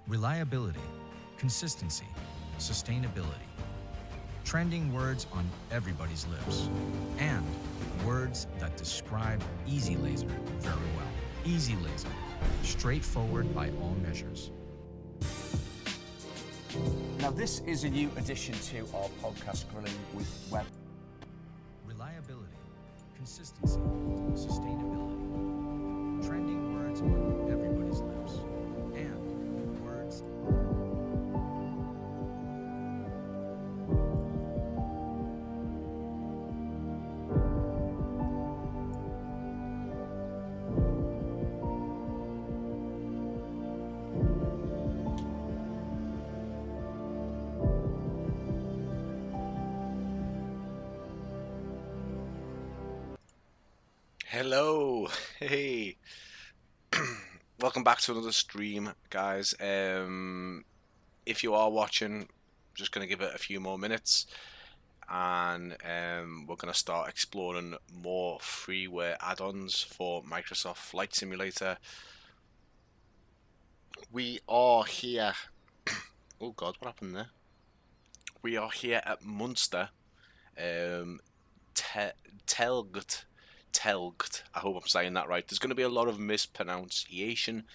Reliability, consistency, sustainability. Trending words on everybody's lips. And words that describe Easy Laser very well. Easy Laser, straightforward by all measures. Now this is a new addition to our podcast, Grilling with Web. Reliability, consistency, sustainability. Trending words on everybody's lips. And words... Hello, hey, welcome back to another stream, guys. If you are watching, I'm just going to give it a few more minutes, and we're going to start exploring more freeware add-ons for Microsoft Flight Simulator. We are here, oh god, what happened there? We are here at Munster, Telgt. I hope I'm saying that right. There's going to be a lot of mispronunciation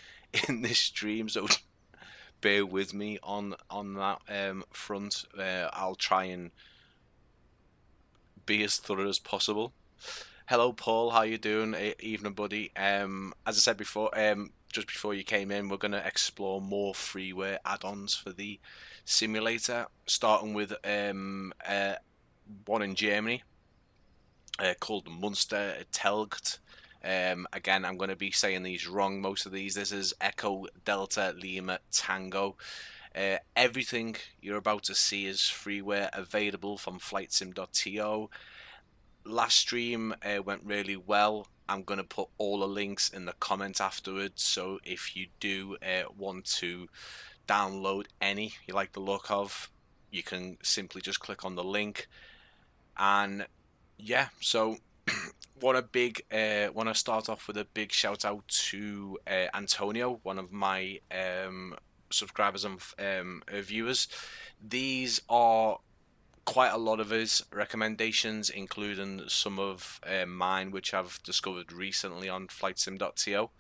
in this stream, so bear with me on that front. I'll try and be as thorough as possible. Hello, Paul. How you doing? Evening, buddy. As I said before, just before you came in, we're going to explore more freeware add-ons for the simulator, starting with one in Germany. Called Munster Telgt. Again, I'm going to be saying these wrong, most of these. This is Echo Delta Lima Tango. Everything you're about to see is freeware available from flightsim.to. Last stream went really well. I'm going to put all the links in the comments afterwards, so if you do want to download any you like the look of, you can simply just click on the link. And yeah, so want to start off with a big shout out to Antonio, one of my subscribers and viewers. These are quite a lot of his recommendations, including some of mine, which I've discovered recently on flightsim.to.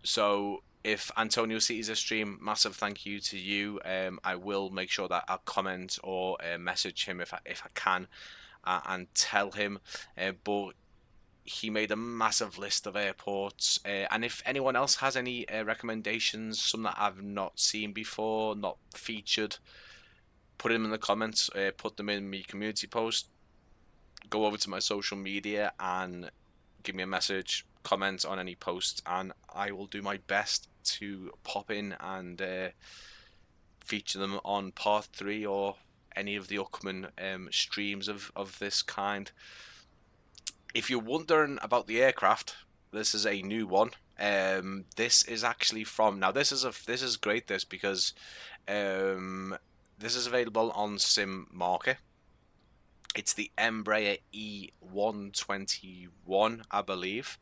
So if Antonio sees this stream, massive thank you to you. I will make sure that I'll comment or message him if I can, and tell him. But he made a massive list of airports, and if anyone else has any recommendations, some that I've not seen before, not featured, put them in the comments. Put them in my community post. Go over to my social media and give me a message. Comment on any posts, and I will do my best to pop in and feature them on part 3 or any of the upcoming streams of this kind. If you're wondering about the aircraft, this is a new one. This is actually from, now this is great, because this is available on Sim Market. It's the Embraer E121, I believe.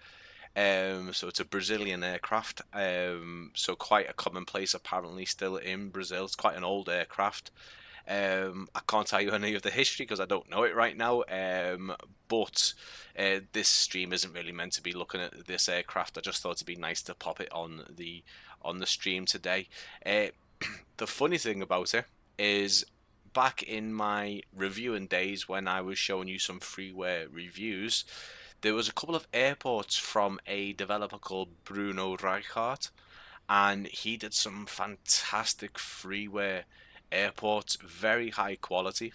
So it's a Brazilian aircraft, so quite a commonplace apparently still in Brazil. It's quite an old aircraft. I can't tell you any of the history because I don't know it right now, but this stream isn't really meant to be looking at this aircraft. I just thought it'd be nice to pop it on the stream today. The funny thing about it is, back in my reviewing days when I was showing you some freeware reviews, there was a couple of airports from a developer called Bruno Reichart, and he did some fantastic freeware airports, very high quality.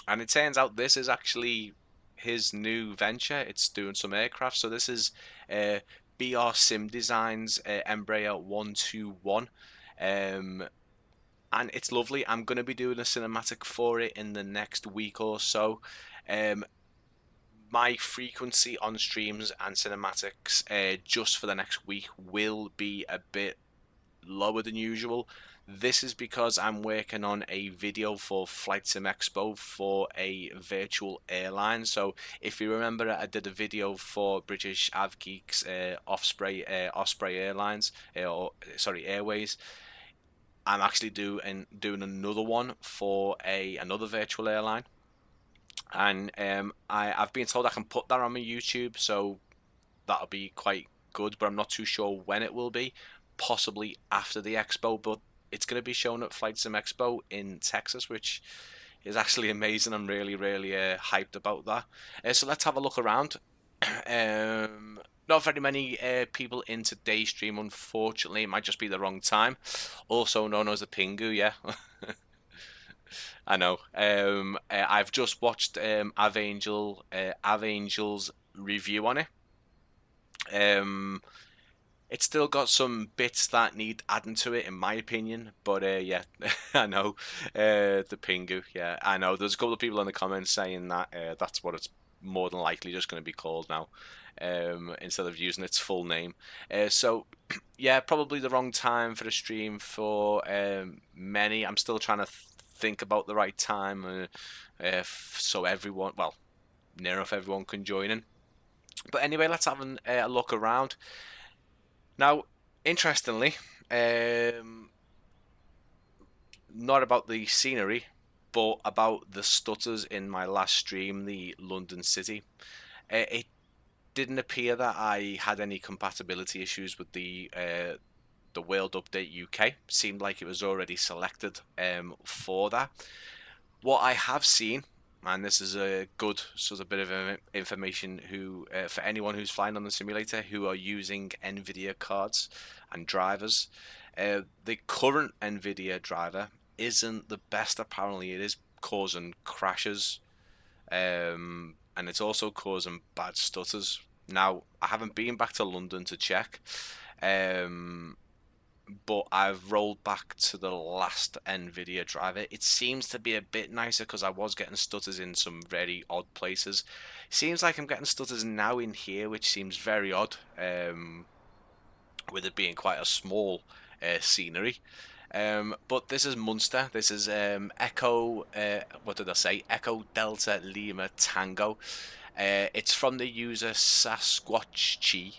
And it turns out this is actually his new venture. It's doing some aircraft. So this is BR Sim Designs Embraer 121. And it's lovely. I'm going to be doing a cinematic for it in the next week or so. My frequency on streams and cinematics just for the next week will be a bit lower than usual. This is because I'm working on a video for Flight Sim Expo for a virtual airline. So if you remember, I did a video for British AvGeek's Osprey Airlines, or sorry, Airways. I'm actually doing another one for another virtual airline, and I've been told I can put that on my YouTube, so that'll be quite good. But I'm not too sure when it will be. Possibly after the expo, but it's going to be shown at Flight Sim Expo in Texas, which is actually amazing. I'm really hyped about that. So let's have a look around. Not very many people in today's stream, unfortunately. It might just be the wrong time. Also known as the Pingu, yeah. I know. I've just watched Avangel's review on it. It's still got some bits that need adding to it, in my opinion. But yeah, I know. The Pingu, yeah, I know. There's a couple of people in the comments saying that that's what it's more than likely just going to be called now, instead of using its full name. So yeah, probably the wrong time for the stream for many. I'm still trying to think about the right time, so everyone, well, near enough everyone can join in. But anyway, let's have a look around. Now, interestingly, not about the scenery, but about the stutters in my last stream, the London City. It didn't appear that I had any compatibility issues with the World Update UK. Seemed like it was already selected for that. What I have seen, and this is a good sort of bit of information for anyone who's flying on the simulator who are using NVIDIA cards and drivers, the current NVIDIA driver isn't the best. Apparently it is causing crashes, and it's also causing bad stutters. Now, I haven't been back to London to check, but I've rolled back to the last NVIDIA driver. It seems to be a bit nicer because I was getting stutters in some very odd places. Seems like I'm getting stutters now in here, which seems very odd, with it being quite a small scenery. But this is Munster. This is Echo, what did I say? Echo Delta Lima Tango. It's from the user Sasquatchy.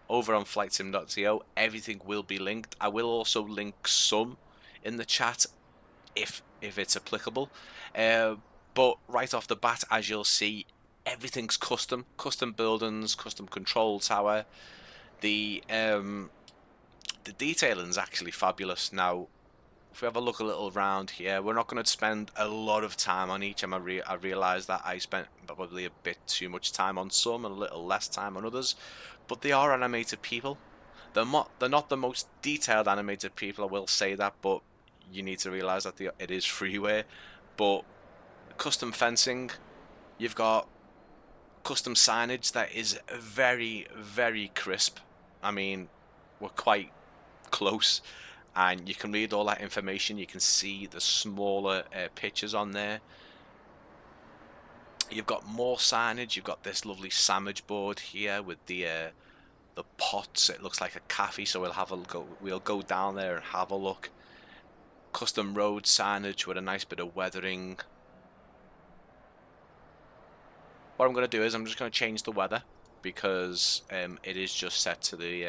Over on flightsim.to. Everything will be linked. I will also link some in the chat if it's applicable. But right off the bat, as you'll see, everything's custom buildings, custom control tower. The detailing's actually fabulous. Now, if we have a look a little around here, we're not going to spend a lot of time on each. I realise that I spent probably a bit too much time on some and a little less time on others. But they are animated people. They're not the most detailed animated people, I will say that, but you need to realise that it is freeware. But custom fencing, you've got custom signage that is very, very crisp. I mean, we're quite close, and you can read all that information. You can see the smaller pictures on there. You've got more signage. You've got this lovely sandwich board here with the pots. It looks like a cafe, so we'll go down there and have a look. Custom road signage with a nice bit of weathering. What I'm going to do is I'm just going to change the weather, because it is just set to the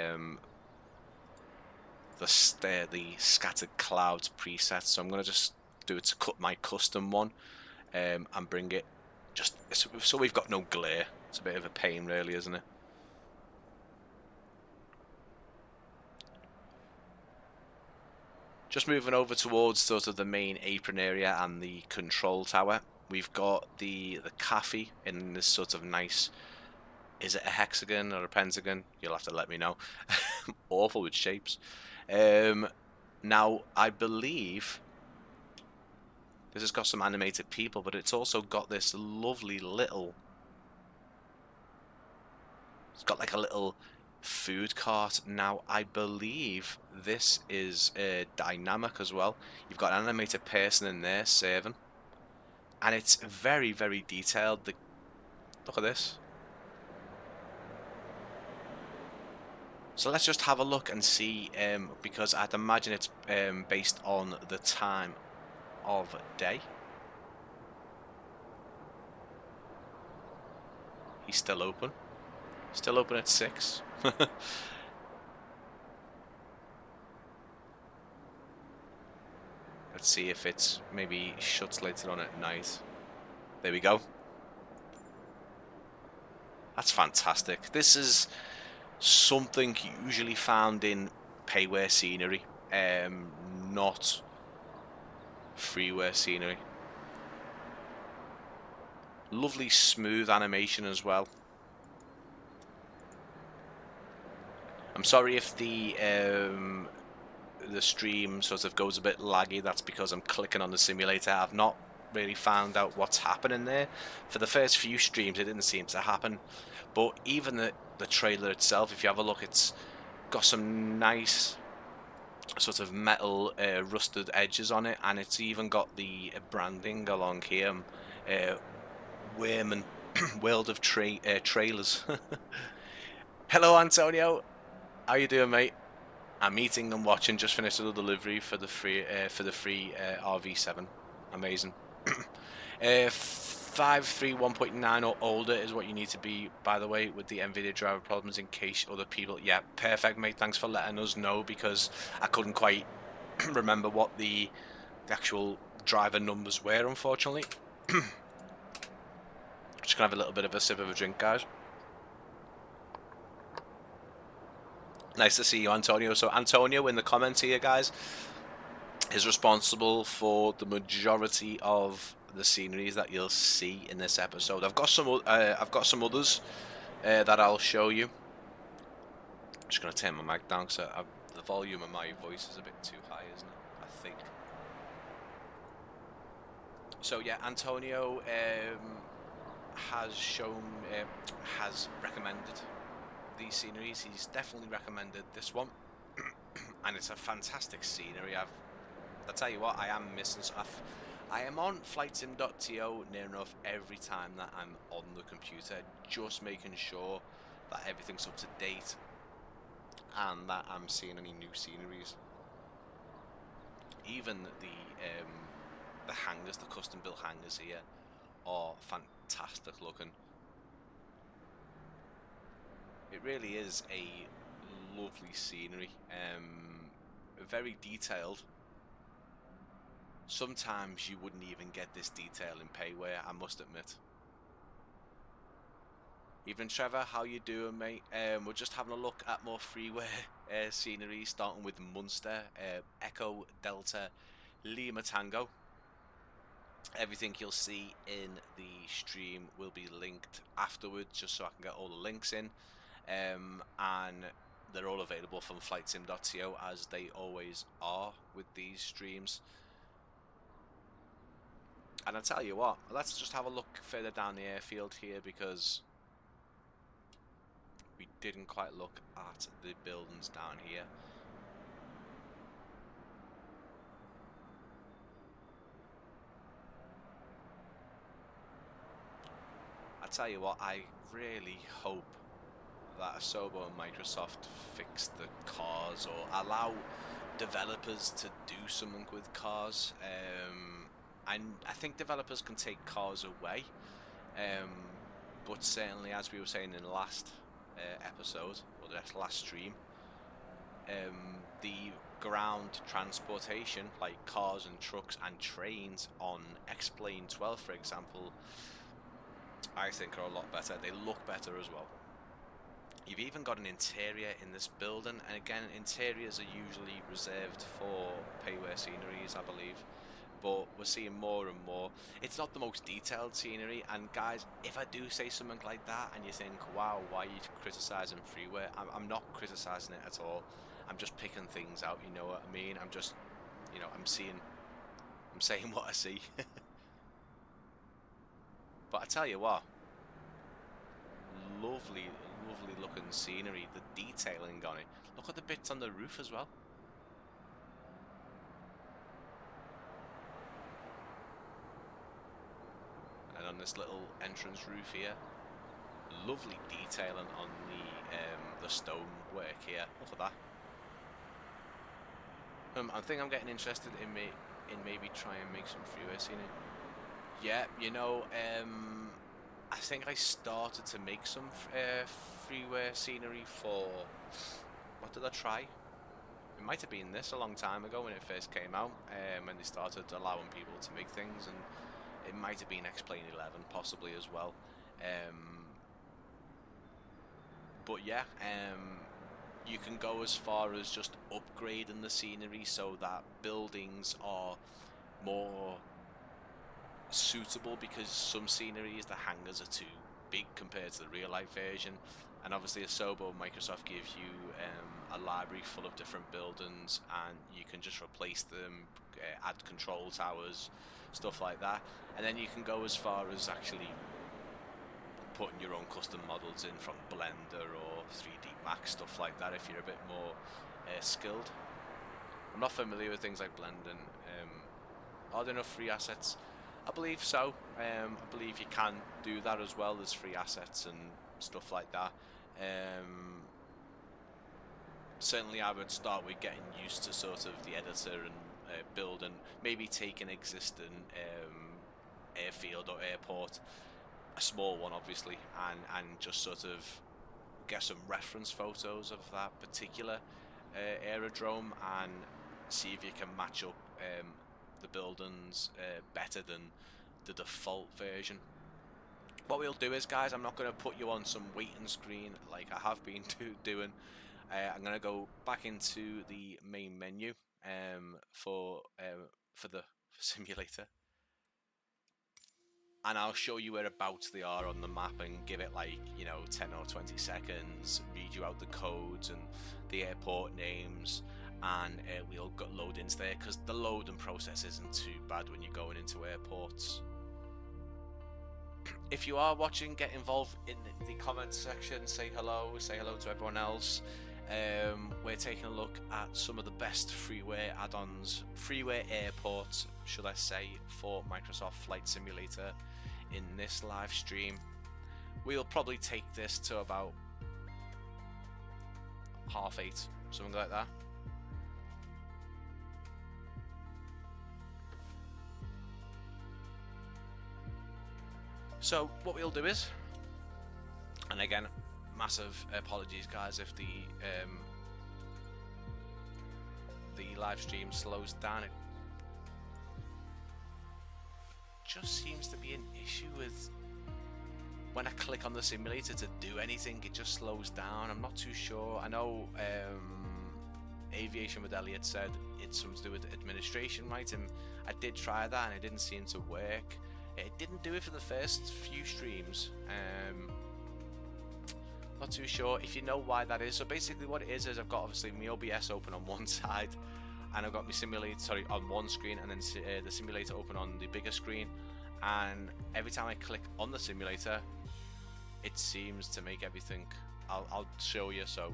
scattered clouds preset. So I'm going to just do it to cut my custom one, and bring it just so we've got no glare. It's a bit of a pain, really, isn't it? Just moving over towards sort of the main apron area and the control tower. We've got the cafe in this sort of nice, is it a hexagon or a pentagon? You'll have to let me know. I'm awful with shapes. Now, I believe this has got some animated people, but it's also got this lovely little, it's got like a little food cart. Now, I believe this is dynamic as well. You've got an animated person in there serving, and it's very, very detailed. Look at this. So let's just have a look and see, because I'd imagine it's based on the time of day. He's still open. Still open at 6. Let's see if it's maybe shuts later on at night. There we go. That's fantastic. This is something usually found in payware scenery, not freeware scenery. Lovely smooth animation as well. I'm sorry if the stream sort of goes a bit laggy. That's because I'm clicking on the simulator. I've not really found out what's happening there. For the first few streams it didn't seem to happen, but even the trailer itself, if you have a look, it's got some nice sort of metal rusted edges on it, and it's even got the branding along here, Wehrman World of Trailers. Hello Antonio, how you doing, mate? I'm eating and watching. Just finished the delivery for the free RV7. Amazing. 531.9 or older is what you need to be, by the way, with the NVIDIA driver problems, in case other people... Yeah, perfect, mate. Thanks for letting us know, because I couldn't quite remember what the actual driver numbers were, unfortunately. Just gonna have a little bit of a sip of a drink, guys. Nice to see you, Antonio. So Antonio in the comments here, guys, is responsible for the majority of the sceneries that you'll see in this episode. I've got some others that I'll show you. I'm just gonna turn my mic down because the volume of my voice is a bit too high, isn't it? I think. So yeah, Antonio has recommended these sceneries. He's definitely recommended this one, and it's a fantastic scenery. I'll tell you what, I am missing stuff. I am on flightsim.to near enough every time that I'm on the computer, just making sure that everything's up to date and that I'm seeing any new sceneries. Even the hangars, the custom built hangars here, are fantastic looking. It really is a lovely scenery, very detailed. Sometimes you wouldn't even get this detail in payware, I must admit. Evening Trevor, how you doing, mate? We're just having a look at more freeware scenery, starting with Munster, Echo Delta Lima Tango. Everything you'll see in the stream will be linked afterwards, just so I can get all the links in. And they're all available from flightsim.to, as they always are with these streams. And I'll tell you what, let's just have a look further down the airfield here, because we didn't quite look at the buildings down here. I tell you what, I really hope that Asobo and Microsoft fix the cars, or allow developers to do something with cars. I think developers can take cars away, but certainly, as we were saying in the last episode, or the last stream, the ground transportation, like cars and trucks and trains on X-Plane 12, for example, I think are a lot better. They look better as well. You've even got an interior in this building, and again, interiors are usually reserved for payware sceneries, I believe, but we're seeing more and more. It's not the most detailed scenery, and guys, if I do say something like that and you think, wow, why are you criticising freeware? I'm not criticising it at all. I'm just picking things out, you know what I mean? I'm just, you know, I'm saying what I see. But I tell you what, lovely looking scenery, the detailing on it. Look at the bits on the roof as well. And on this little entrance roof here, lovely detailing on the stone work here. Look at that. I think I'm getting interested in maybe try and make some freeware scenery. Yeah, you know, I think I started to make some freeware scenery for, what did I try? It might have been this a long time ago when it first came out, when they started allowing people to make things, and it might have been X-Plane 11 possibly as well. But yeah, you can go as far as just upgrading the scenery so that buildings are more suitable, because some sceneries, the hangars are too big compared to the real life version. And obviously Asobo, Microsoft gives you a library full of different buildings, and you can just replace them, add control towers, stuff like that. And then you can go as far as actually putting your own custom models in from Blender or 3D Max, stuff like that, if you're a bit more skilled. I'm not familiar with things like Blender. Are there enough free assets? I believe so. I believe you can do that as well. There's free assets and stuff like that. Certainly I would start with getting used to sort of the editor and building, maybe take an existing airfield or airport, a small one obviously, and just sort of get some reference photos of that particular aerodrome and see if you can match up the buildings better than the default version. What we'll do is, guys, I'm not going to put you on some waiting screen like I have been doing. I'm going to go back into the main menu for the simulator, and I'll show you whereabouts they are on the map and give it, like, you know, 10 or 20 seconds, read you out the codes and the airport names, and we'll load into there, because the loading process isn't too bad when you're going into airports. If you are watching, get involved in the comments section, say hello to everyone else. We're taking a look at some of the best freeware add-ons, freeware airports, should I say, for Microsoft Flight Simulator in this live stream. We'll probably take this to about 8:30, something like that. So what we'll do is, and again, massive apologies guys if the live stream slows down. It just seems to be an issue with when I click on the simulator to do anything, it just slows down. I'm not too sure. I know Aviation with Elliot said it's something to do with administration, right? And I did try that and it didn't seem to work. It didn't do it for the first few streams. Not too sure if you know why that is. So basically what it is I've got obviously my OBS open on one side, and I've got my simulator on one screen, and then the simulator open on the bigger screen, and every time I click on the simulator it seems to make everything, I'll show you. So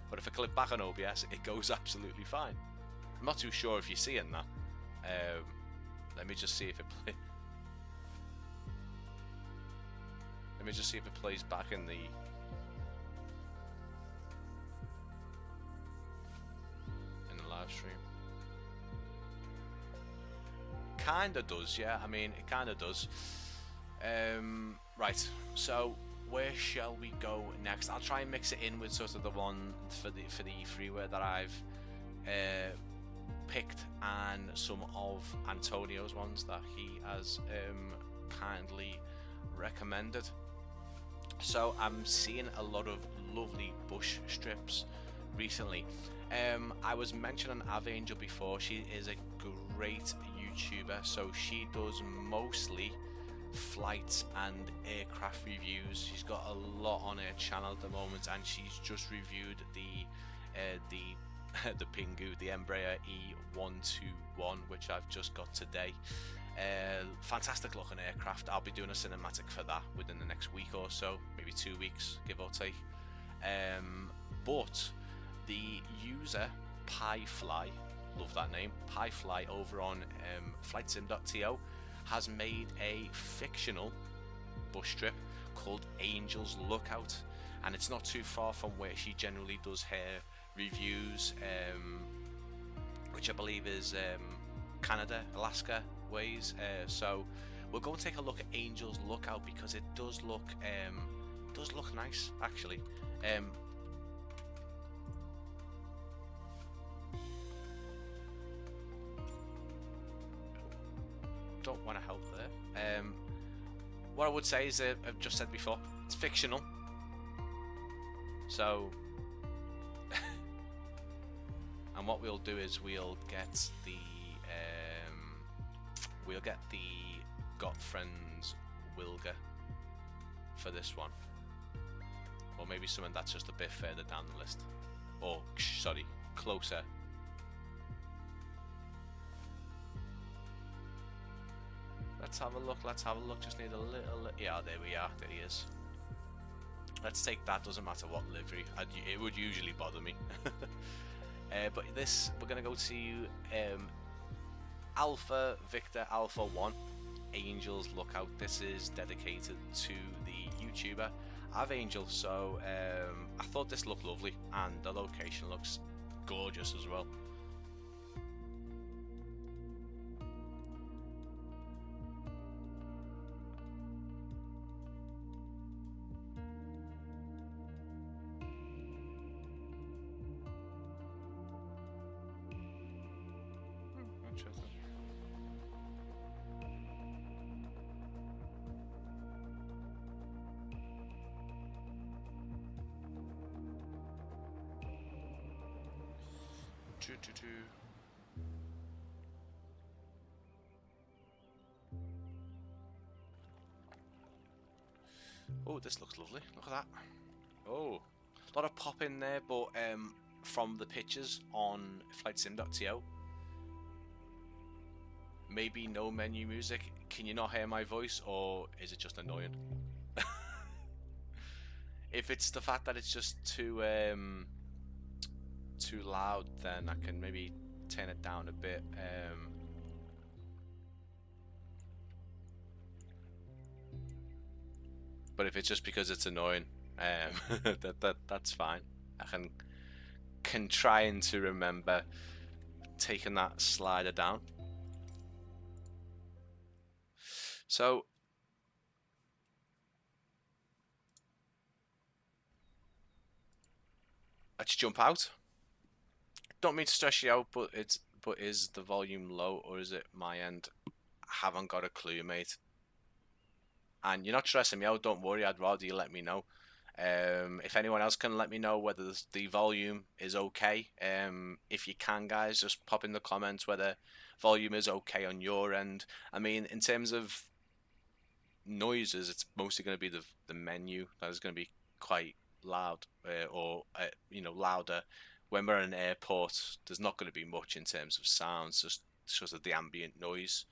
but if I click back on OBS it goes absolutely fine. I'm not too sure if you're seeing that. Let me just see if it plays back in the live stream. Kinda does, yeah. I mean, it kinda does. Right. So where shall we go next? I'll try and mix it in with sort of the one for the freeware that I've picked, and some of Antonio's ones that he has kindly recommended. So I'm seeing a lot of lovely bush strips recently. I was mentioning Avangel before. She is a great YouTuber, so she does mostly flight and aircraft reviews. She's got a lot on her channel at the moment, and she's just reviewed the Pingu, the Embraer E121, which I've just got today. Fantastic looking aircraft. I'll be doing a cinematic for that within the next week or so, maybe 2 weeks, give or take. But the user Piefly, love that name, Piefly, over on flightsim.to has made a fictional bush strip called Angel's Lookout, and it's not too far from where she generally does her reviews, which I believe is Canada, Alaska ways. So we'll go and take a look at Angel's Lookout because it does look nice actually. Don't want to help there. What I would say is, I've just said before, it's fictional. So, and what we'll do is we'll get the Got Friends Wilga for this one, or maybe something that's just a bit further down the list, or sorry, closer. Let's have a look, just need a little, yeah, there we are, there he is. Let's take that, doesn't matter what livery, it would usually bother me. But this, we're going to go to Alpha Victor Alpha 1, Angel's Lookout. This is dedicated to the YouTuber Angel, so I thought this looked lovely, and the location looks gorgeous as well. Oh, this looks lovely. Look at that. Oh, a lot of pop in there, but from the pictures on flightsim.to, maybe no menu music. Can you not hear my voice, or is it just annoying? If it's the fact that it's just too loud, then I can maybe turn it down a bit. But if it's just because it's annoying, that's fine. I can try to remember taking that slider down. So let's jump out. Don't mean to stress you out, but is the volume low, or is it my end? I haven't got a clue, mate. And you're not stressing me out, don't worry, I'd rather you let me know. If anyone else can let me know whether the volume is okay. If you can, guys, just pop in the comments whether volume is okay on your end. I mean, in terms of noises, it's mostly going to be the menu that is going to be quite loud, or you know, louder. When we're at an airport, there's not going to be much in terms of sounds, just because of the ambient noise.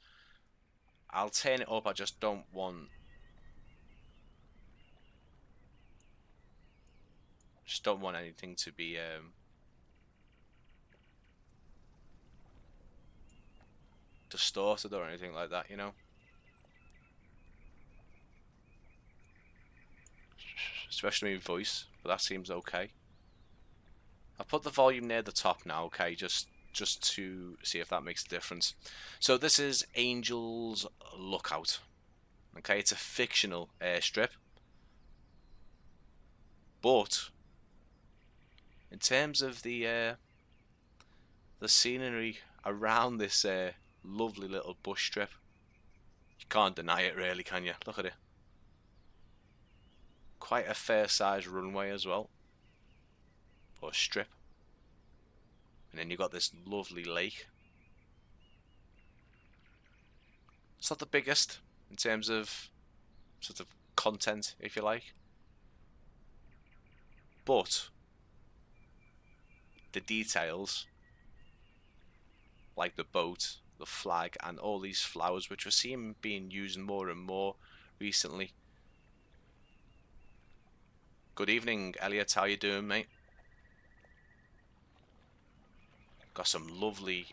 I'll turn it up, I just don't want anything to be distorted or anything like that, you know. Especially in voice, but that seems okay. I'll put the volume near the top now, okay, just to see if that makes a difference. So this is Angel's Lookout. Okay, it's a fictional airstrip, but in terms of the scenery around this lovely little bush strip, you can't deny it, really, can you? Look at it. Quite a fair size runway as well, or strip, and then you've got this lovely lake. It's not the biggest in terms of sort of content, if you like, but the details, like the boat, the flag, and all these flowers, which we're seeing being used more and more recently. Good evening, Elliot. How you doing, mate? Got some lovely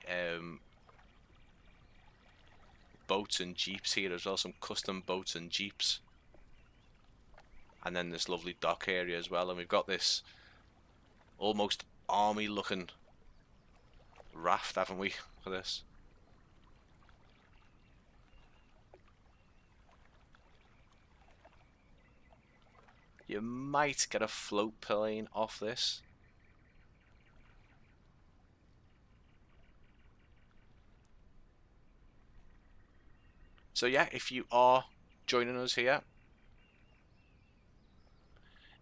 boats and jeeps here as well, some custom boats and jeeps. And then this lovely dock area as well, and we've got this almost army looking raft, haven't we, for this? You might get a float plane off this. So yeah, if you are joining us here,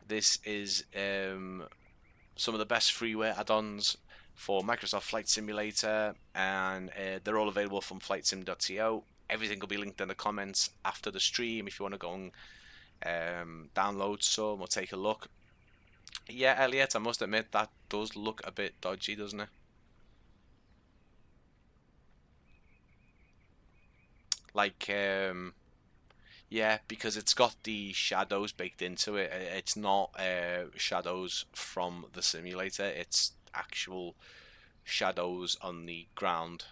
this is some of the best freeware add-ons for Microsoft Flight Simulator, and they're all available from flightsim.to. Everything will be linked in the comments after the stream if you want to go and download some or take a look. Yeah, Elliot, I must admit that does look a bit dodgy, doesn't it? Like, yeah, because it's got the shadows baked into it. It's not shadows from the simulator, it's actual shadows on the ground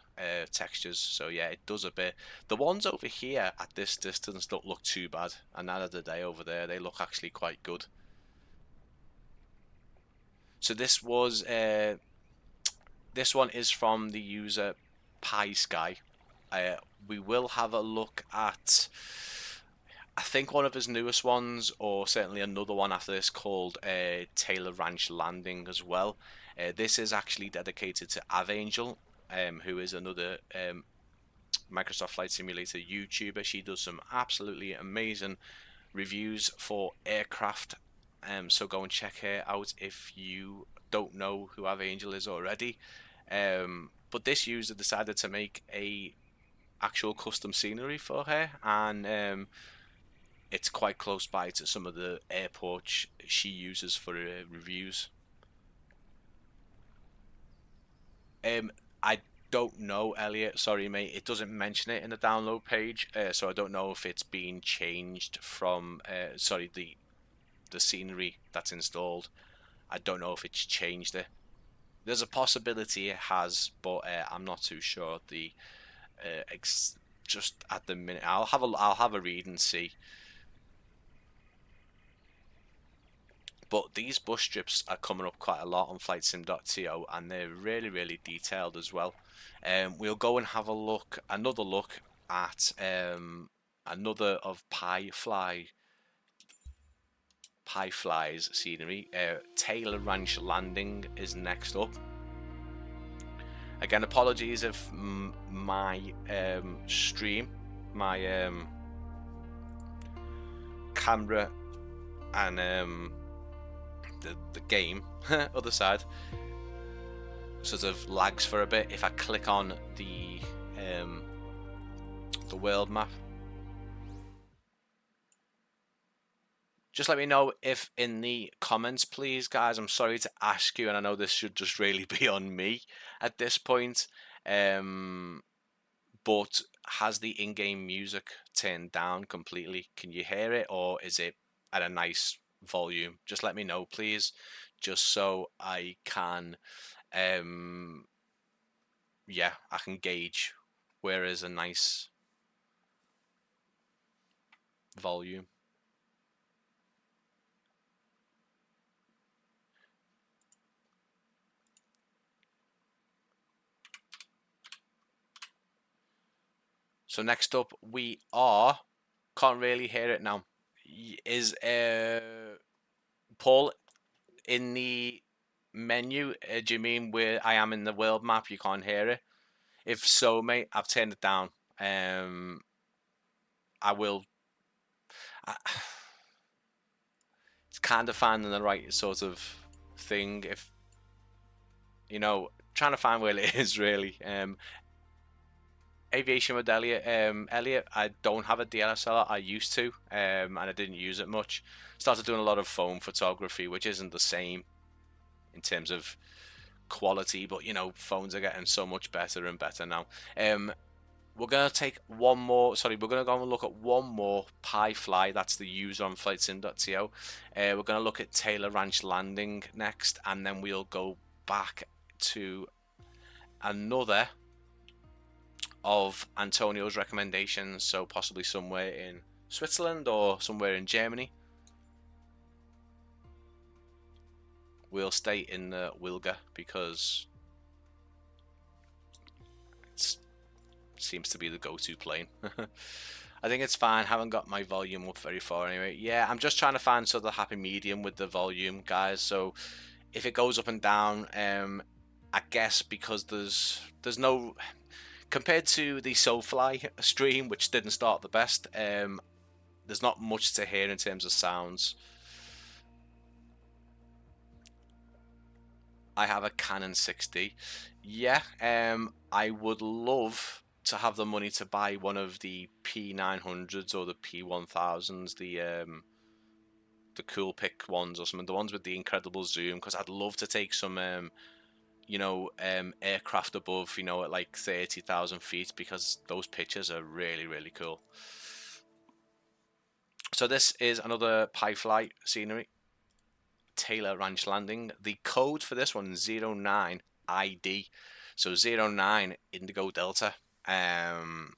textures. So yeah, it does a bit. The ones over here at this distance don't look too bad, and neither do they over there. They look actually quite good. So this was this one is from the user Pie Sky. We will have a look at, I think, one of his newest ones, or certainly another one after this, called Taylor Ranch Landing as well. This is actually dedicated to Avangel, who is another Microsoft Flight Simulator YouTuber. She does some absolutely amazing reviews for aircraft, so go and check her out if you don't know who Avangel is already. But this user decided to make a actual custom scenery for her, and it's quite close by to some of the airports she uses for her reviews. I don't know, Elliot, sorry mate, it doesn't mention it in the download page, so I don't know if it's been changed from sorry, the scenery that's installed. I don't know if it's changed it. There's a possibility it has, but I'm not too sure. The just at the minute, I'll have a read and see. But these bus strips are coming up quite a lot on flightsim.to, and they're really detailed as well. We'll go and have another look at another of Pie Fly's scenery. Taylor Ranch Landing is next up. Again, apologies if my stream, my camera and the game other side sort of lags for a bit. If I click on the world map, just let me know if in the comments, please, guys. I'm sorry to ask you, and I know this should just really be on me at this point, but has the in-game music turned down completely? Can you hear it, or is it at a nice volume? Just let me know, please, just so I can yeah, I can gauge where is a nice volume. So next up we are, can't really hear it now, is Paul in the menu? Do you mean where I am in the world map? You can't hear it? If so, mate, I've turned it down. I will. It's kind of finding the right sort of thing. If you know, trying to find where it is really. Aviation with Elliot. Elliot, I don't have a DSLR. I used to, and I didn't use it much. Started doing a lot of phone photography, which isn't the same in terms of quality, but you know, phones are getting so much better and better now. We're gonna take one more. Sorry, we're gonna go and look at one more Pie Fly. That's the user on flightsim.to. We're gonna look at Taylor Ranch Landing next, and then we'll go back to another of Antonio's recommendations, so possibly somewhere in Switzerland or somewhere in Germany. We'll stay in the EVGA because it seems to be the go-to plane. I think it's fine. Haven't got my volume up very far anyway. Yeah, I'm just trying to find sort of the happy medium with the volume, guys. So if it goes up and down, I guess because there's no, compared to the Soulfly stream, which didn't start the best, there's not much to hear in terms of sounds. I have a Canon 6D. Yeah, I would love to have the money to buy one of the P900s or the P1000s, the cool pick ones or something, the ones with the incredible zoom, because I'd love to take some aircraft above, at like 30,000 feet, because those pictures are really, really cool. So this is another pie flight scenery. Taylor Ranch Landing. The code for this one is 09ID. So 09 Indigo Delta. And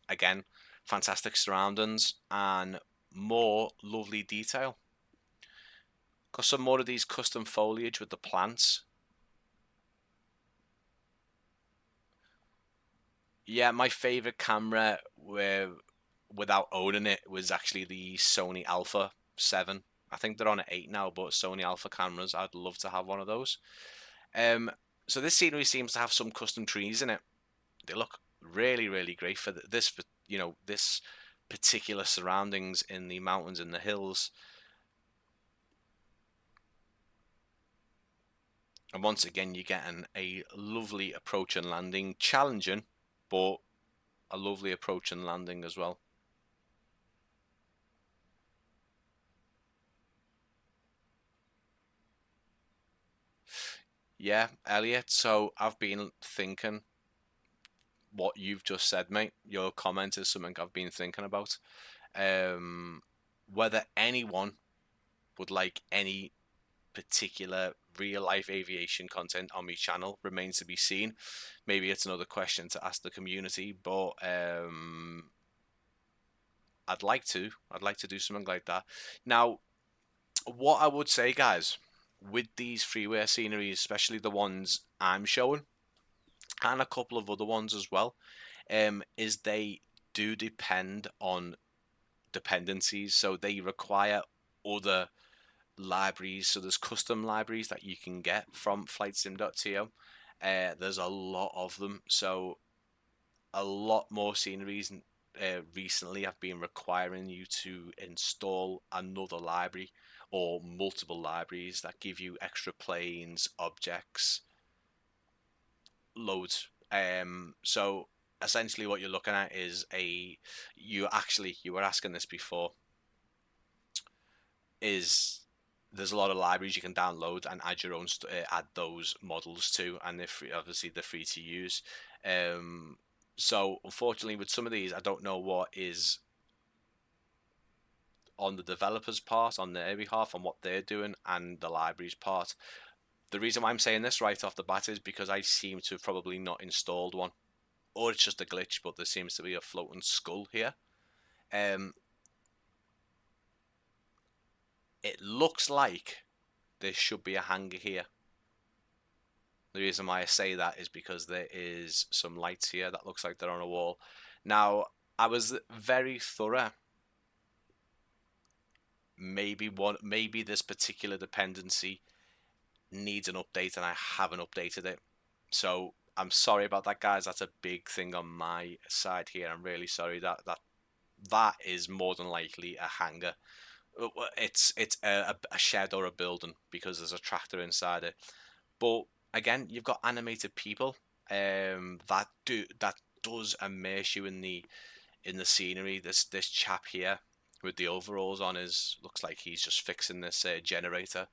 again, fantastic surroundings and more lovely detail. Got some more of these custom foliage with the plants. Yeah, my favorite camera without owning it was actually the Sony Alpha 7. I think they're on at 8 now, but Sony Alpha cameras, I'd love to have one of those. So this scenery seems to have some custom trees in it. They look really, really great for this, this particular surroundings in the mountains and the hills. And once again, you're getting a lovely approach and landing, challenging, but a lovely approach and landing as well. Yeah, Elliot, so I've been thinking what you've just said, mate. Your comment is something I've been thinking about. Whether anyone would like any particular real-life aviation content on my channel remains to be seen. Maybe it's another question to ask the community, but I'd like to do something like that. Now, what I would say, guys, with these freeware sceneries, especially the ones I'm showing, and a couple of other ones as well, is they do depend on dependencies. So they require other libraries. So there's custom libraries that you can get from flightsim.to. There's a lot of them. So a lot more sceneries recently have been requiring you to install another library or multiple libraries that give you extra planes, objects, loads. So essentially what you're looking at is you were asking this before, is there's a lot of libraries you can download and add your own add those models to, and they're free, obviously they're free to use. So unfortunately with some of these, I don't know what is on the developers part, on their behalf, on what they're doing, and the libraries part. The reason why I'm saying this right off the bat is because I seem to have probably not installed one, or it's just a glitch, but there seems to be a floating skull here. It looks like there should be a hanger here. The reason why I say that is because there is some lights here that looks like they're on a wall. Now, I was very thorough. Maybe this particular dependency needs an update and I haven't updated it. So I'm sorry about that, guys. That's a big thing on my side here. I'm really sorry. That is more than likely a hangar. It's a shed or a building because there's a tractor inside it. But again, you've got animated people that does immerse you in the scenery. This chap here with the overalls on looks like he's just fixing this generator.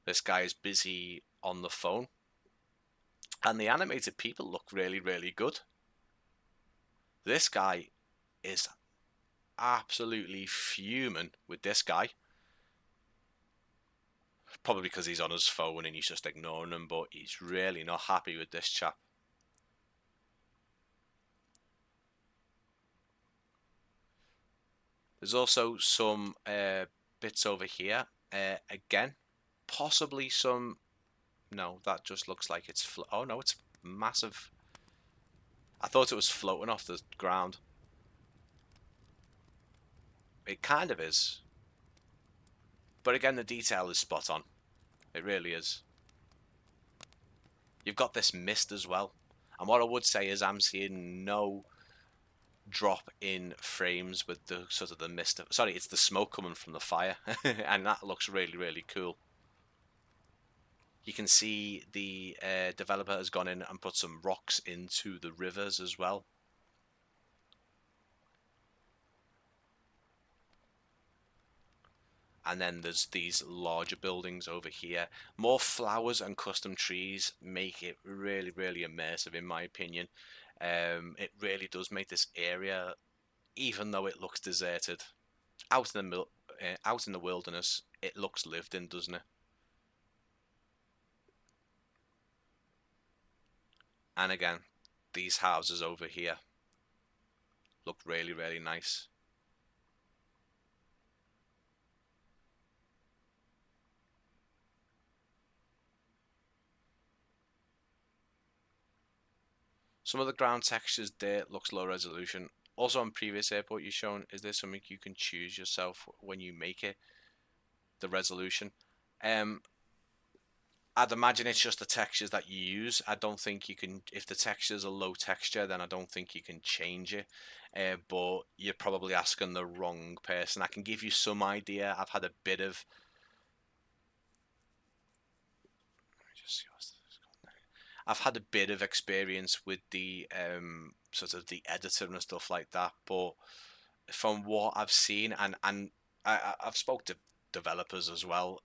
This guy is busy on the phone, and the animated people look really, really good. This guy is absolutely fuming with this guy Probably because he's on his phone and he's just ignoring him, but he's really not happy with this chap. There's also some bits over here. Again, possibly some... No, that just looks like it's... Oh no, it's massive. I thought it was floating off the ground. It kind of is. But again, the detail is spot on. It really is. You've got this mist as well. And what I would say is I'm seeing no drop in frames with the sort of the mist. Sorry, it's the smoke coming from the fire. And that looks really, really cool. You can see the developer has gone in and put some rocks into the rivers as well. And then there's these larger buildings over here. More flowers and custom trees make it really, really immersive, in my opinion. It really does make this area, even though it looks deserted, out in the wilderness, it looks lived in, doesn't it? And again, these houses over here look really, really nice. Some of the ground textures there looks low resolution. Also on previous airport you've shown, is there something you can choose yourself when you make it? The resolution. I'd imagine it's just the textures that you use. I don't think you can, if the texture's a low texture, then I don't think you can change it. But you're probably asking the wrong person. I can give you some idea. I've had a bit of... I've had a bit of experience with the sort of the editor and stuff like that, but from what I've seen, and I've spoke to developers as well,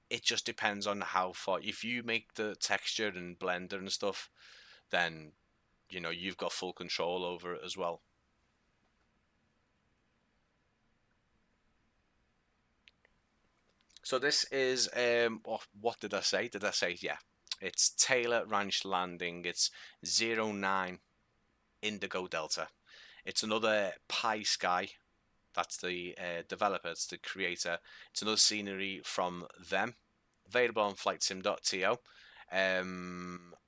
it just depends on how far. If you make the texture and Blender and stuff, then you know you've got full control over it as well. So this is what did I say? Did I say yeah? It's Taylor Ranch Landing. It's 09 Indigo Delta. It's another Pie Sky. That's the developer, it's the creator. It's another scenery from them. Available on flightsim.to.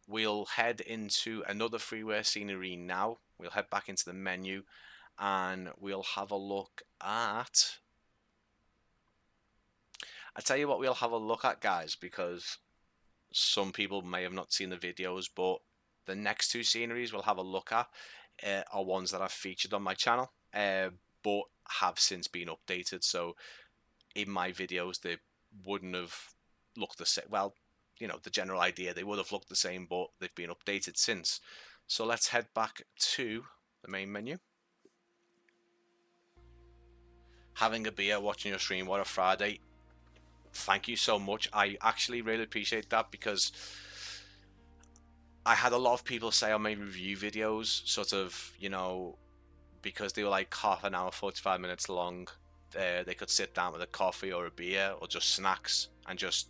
We'll head into another freeware scenery now. We'll head back into the menu and we'll have a look at... I tell you what we'll have a look at, guys, because some people may have not seen the videos, but the next two sceneries we'll have a look at are ones that I've featured on my channel, but have since been updated. So in my videos they wouldn't have looked the same. Well, you know, the general idea, they would have looked the same, but they've been updated since. So let's head back to the main menu. Having a beer, watching your stream, what a Friday. Thank you so much. I actually really appreciate that, because I had a lot of people say on my review videos, sort of, you know, because they were like half an hour, 45 minutes long, they could sit down with a coffee or a beer or just snacks and just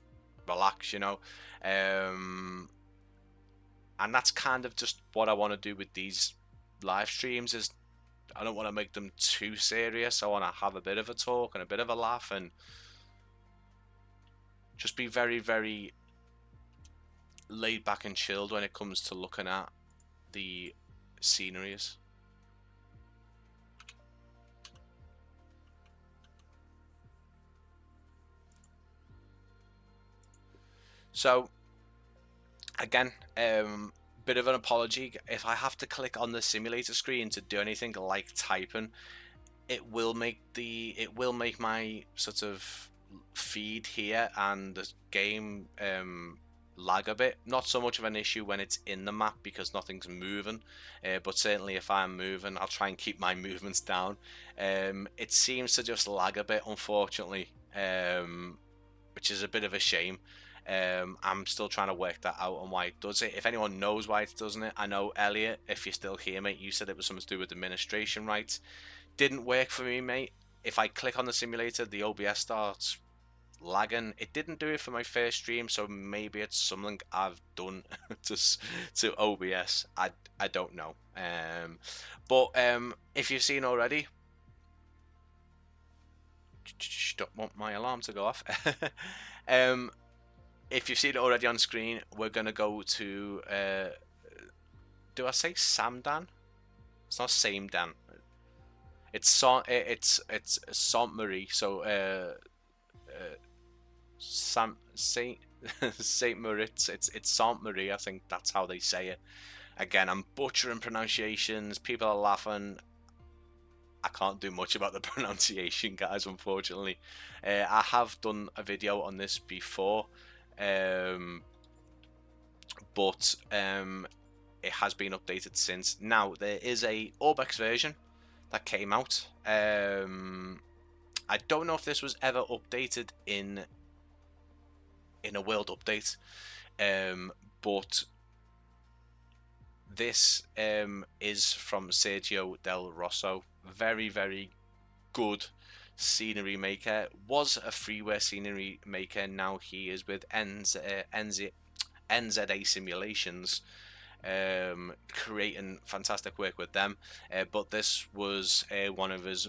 relax, you know. And that's kind of just what I want to do with these live streams. Is I don't want to make them too serious. I want to have a bit of a talk and a bit of a laugh and just be very, very laid back and chilled when it comes to looking at the sceneries. So again, bit of an apology if I have to click on the simulator screen to do anything like typing. It will make my sort of feed here and the game lag a bit. Not so much of an issue when it's in the map because nothing's moving, but certainly if I'm moving, I'll try and keep my movements down. It seems to just lag a bit, unfortunately, which is a bit of a shame. I'm still trying to work that out on why it does it. If anyone knows why it doesn't it, I know Elliot, if you're still here, mate, you said it was something to do with administration rights. Didn't work for me, mate. If I click on the simulator, the OBS starts lagging. It didn't do it for my first stream, so maybe it's something I've done to OBS. I don't know. But if you've seen already, don't want my alarm to go off. If you've seen it already on screen, we're gonna go to. Do I say Samdan? It's not Samdan. It's Saint Marie. So Saint Saint Moritz. It's Saint Marie. I think that's how they say it. Again, I'm butchering pronunciations. People are laughing. I can't do much about the pronunciation, guys, unfortunately. I have done a video on this before, but it has been updated since. Now, there is a Urbex version that came out. I don't know if this was ever updated in a world update, but this is from Sergio Del Rosso. Very, very good scenery maker. Was a freeware scenery maker. Now he is with NZA Simulations, creating fantastic work with them. But this was one of his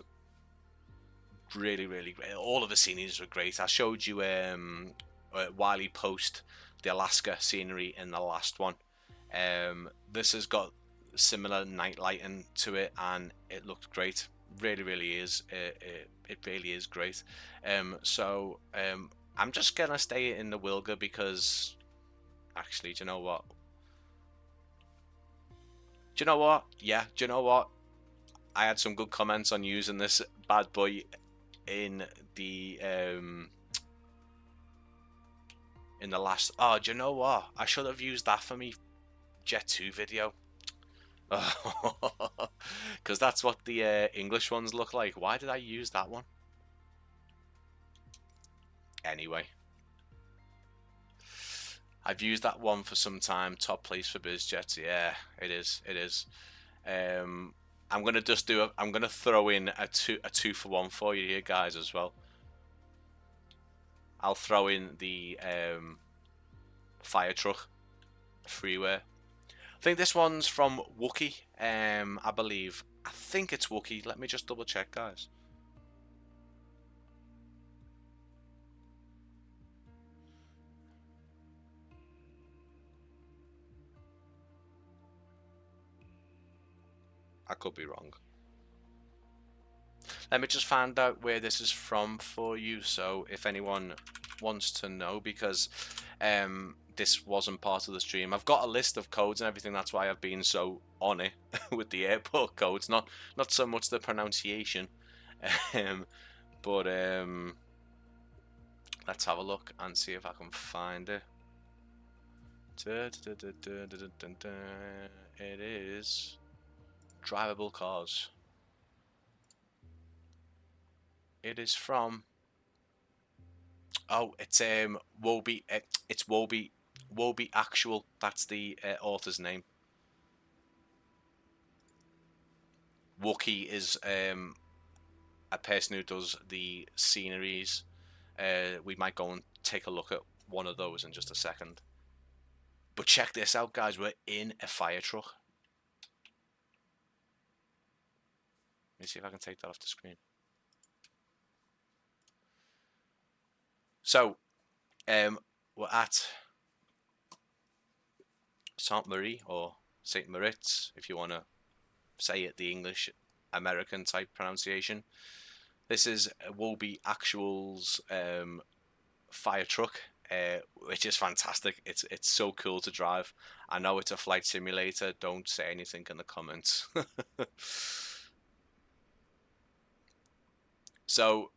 really, really great. All of the sceneries were great. I showed you while he posted the Alaska scenery in the last one. This has got similar night lighting to it, and it looked great. Really, really is. It really is great. So I'm just gonna stay in the Wilga because, actually, do you know what? Yeah, do you know what? I had some good comments on using this bad boy in the last. Oh, do you know what? I should have used that for me Jet 2 video. Because that's what the English ones look like. Why did I use that one? Anyway, I've used that one for some time. Top place for BizJets. Yeah, it is. It is. I'm gonna just do. I'm gonna throw in a two for one for you here, guys, as well. I'll throw in the fire truck freeware. I think this one's from Wookie, I believe. I think it's Wookie. Let me just double check, guys. I could be wrong. Let me just find out where this is from for you, so if anyone wants to know, because this wasn't part of the stream. I've got a list of codes and everything. That's why I've been so on it with the airport codes. Not so much the pronunciation, but let's have a look and see if I can find it. It is drivable cars. It is from. Oh, it's Woby. It's Woby Actual. That's the author's name. Wookie is a person who does the sceneries. We might go and take a look at one of those in just a second. But check this out, guys. We're in a fire truck. Let me see if I can take that off the screen. So, we're at Saint Marie, or Saint Moritz, if you want to say it the English American type pronunciation. This is Woby Actual's fire truck, which is fantastic. It's so cool to drive. I know it's a flight simulator. Don't say anything in the comments. So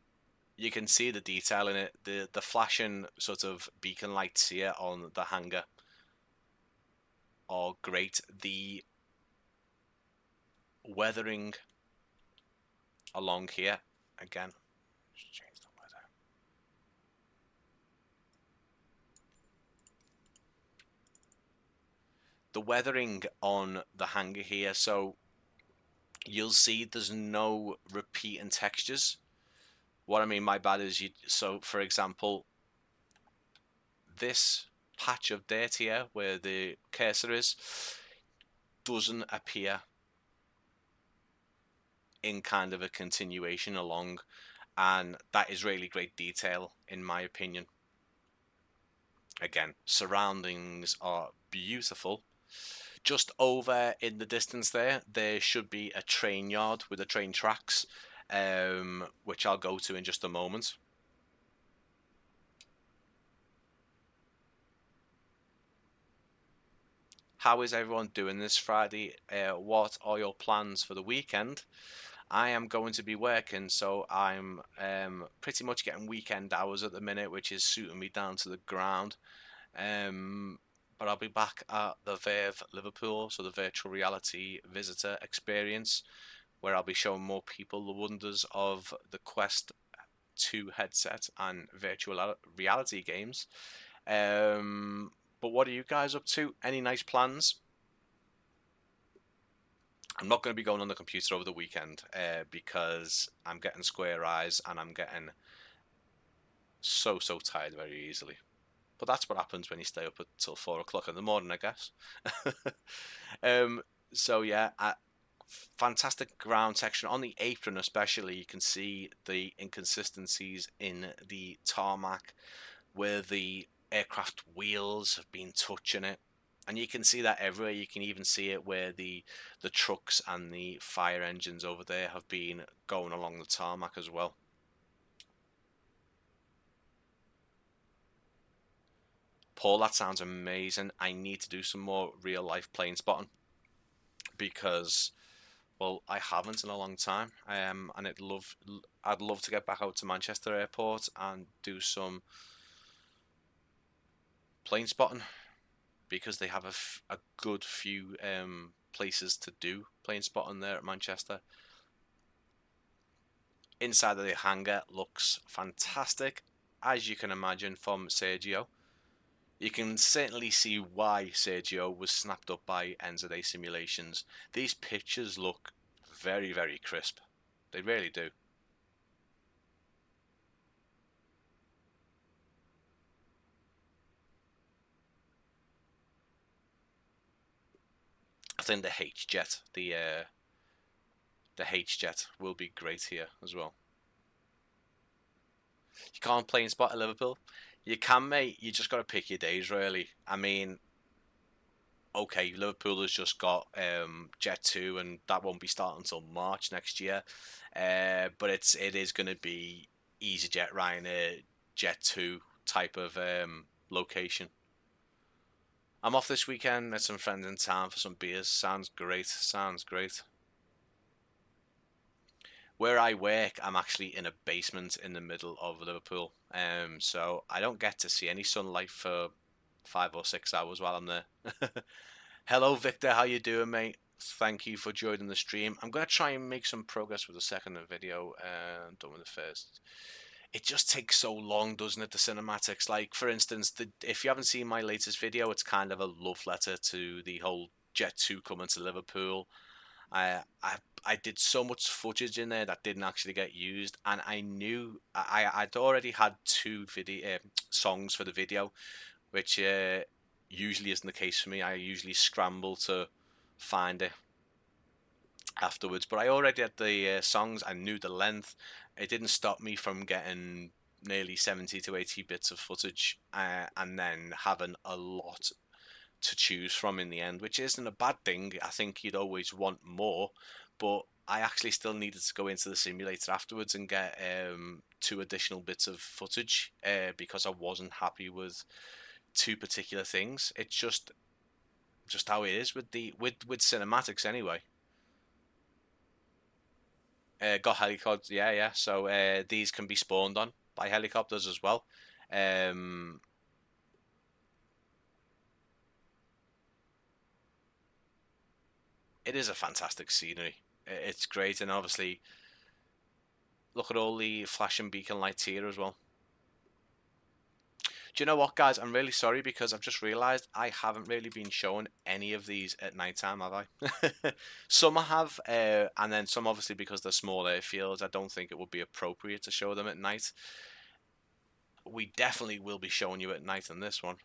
you can see the detail in it. The flashing sort of beacon lights here on the hangar are great. The weathering along here, again, just change the weather. The weathering on the hangar here, so you'll see there's no repeating textures. What I mean by bad is so for example, this patch of dirt here where the cursor is doesn't appear in kind of a continuation along, and that is really great detail in my opinion. Again, surroundings are beautiful. Just over in the distance there should be a train yard with the train tracks, which I'll go to in just a moment. How is everyone doing this Friday? What are your plans for the weekend? I am going to be working, so I'm pretty much getting weekend hours at the minute, which is suiting me down to the ground. But I'll be back at the Verve Liverpool, so the virtual reality visitor experience, where I'll be showing more people the wonders of the Quest 2 headset and virtual reality games. But what are you guys up to? Any nice plans? I'm not going to be going on the computer over the weekend because I'm getting square eyes and I'm getting so tired very easily. But that's what happens when you stay up until 4 o'clock in the morning, I guess. So yeah, fantastic ground texture on the apron, especially. You can see the inconsistencies in the tarmac where the aircraft wheels have been touching it, and you can see that everywhere. You can even see it where the trucks and the fire engines over there have been going along the tarmac as well. Paul, that sounds amazing. I need to do some more real life plane spotting because, well, I haven't in a long time. And I'd love to get back out to Manchester Airport and do some plane spotting because they have a good few places to do plane spotting there at Manchester. Inside of the hangar looks fantastic, as you can imagine from Sergio. You can certainly see why Sergio was snapped up by NZA Simulations. These pictures look very, very crisp. They really do. I think the H-Jet, the H-Jet will be great here as well. You can't plane spot at Liverpool. You can, mate. You just got to pick your days, really. I mean, okay, Liverpool has just got Jet 2, and that won't be starting until March next year. But it is going to be EasyJet, Ryanair, Jet 2 type of location. I'm off this weekend. Met some friends in town for some beers. Sounds great. Sounds great. Where I work, I'm actually in a basement in the middle of Liverpool, so I don't get to see any sunlight for 5 or 6 hours while I'm there. Hello, Victor. How you doing, mate? Thank you for joining the stream. I'm gonna try and make some progress with the second video. Done with the first. It just takes so long, doesn't it? The cinematics. Like, for instance, if you haven't seen my latest video, it's kind of a love letter to the whole Jet 2 coming to Liverpool. I did so much footage in there that didn't actually get used, and I knew I'd already had 2 songs for the video, which usually isn't the case for me. I usually scramble to find it afterwards, but I already had the songs. I knew the length. It didn't stop me from getting nearly 70 to 80 bits of footage, and then having a lot to choose from in the end, which isn't a bad thing. I think you'd always want more, but I actually still needed to go into the simulator afterwards and get 2 additional bits of footage because I wasn't happy with 2 particular things. It's just how it is with cinematics anyway. Got helicopters, yeah. So these can be spawned on by helicopters as well. It is a fantastic scenery. It's great, and obviously, look at all the flashing beacon lights here as well. Do you know what, guys? I'm really sorry because I've just realised I haven't really been showing any of these at night time, have I? Some I have, and then some obviously because they're small airfields, I don't think it would be appropriate to show them at night. We definitely will be showing you at night on this one.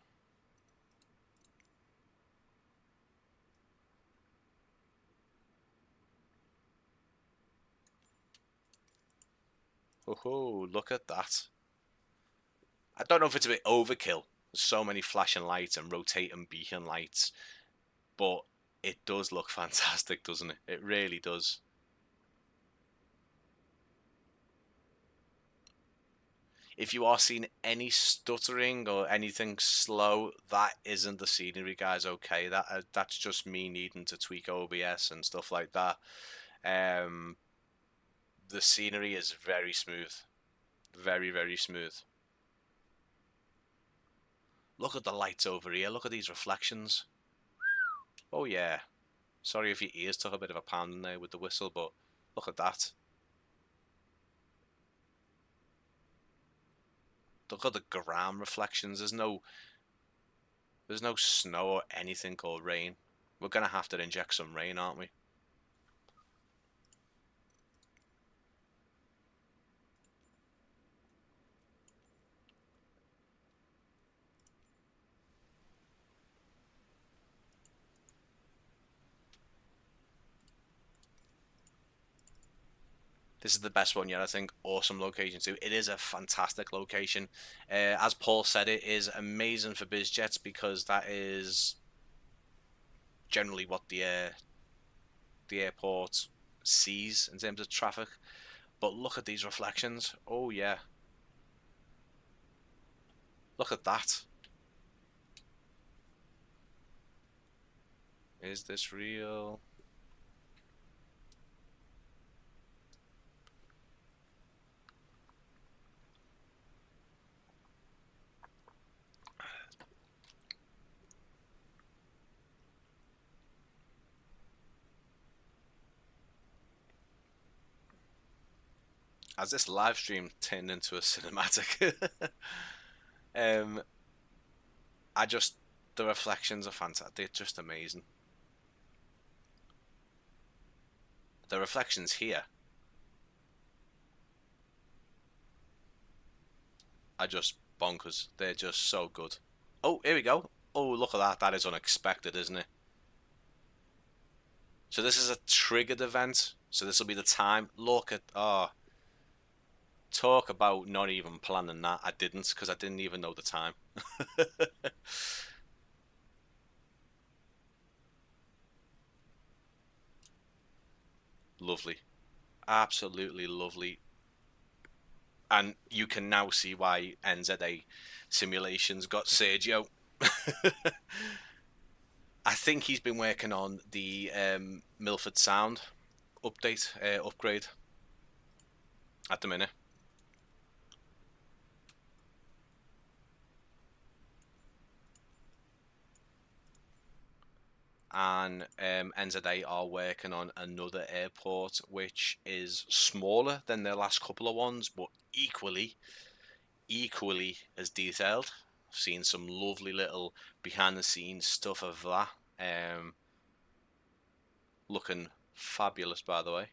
Oh, look at that. I don't know if it's a bit overkill. There's so many flashing lights and rotating beacon lights, but it does look fantastic, doesn't it? It really does. If you are seeing any stuttering or anything slow, that isn't the scenery, guys. Okay, that's just me needing to tweak OBS and stuff like that. The scenery is very smooth, very, very smooth. Look at the lights over here. Look at these reflections. Oh yeah. Sorry if your ears took a bit of a pounding there with the whistle, but look at that. Look at the ground reflections. There's no snow or anything or rain. We're gonna have to inject some rain, aren't we? This is the best one yet, I think. Awesome location too. It is a fantastic location. As Paul said, it is amazing for biz jets because that is generally what the airport sees in terms of traffic. But look at these reflections. Oh yeah. Look at that. Is this real? As this live stream turned into a cinematic. The reflections are fantastic. They're just amazing. The reflections here are just bonkers. They're just so good. Oh, here we go. Oh, look at that. That is unexpected, isn't it? So this is a triggered event. So this will be the time. Look at... Oh. Talk about not even planning that. I didn't, because I didn't even know the time. Lovely. Absolutely lovely. And you can now see why NZA Simulations got Sergio. I think he's been working on the Milford Sound upgrade at the minute. And NZA are working on another airport which is smaller than their last couple of ones, but equally as detailed. I've seen some lovely little behind the scenes stuff of that. Looking fabulous, by the way.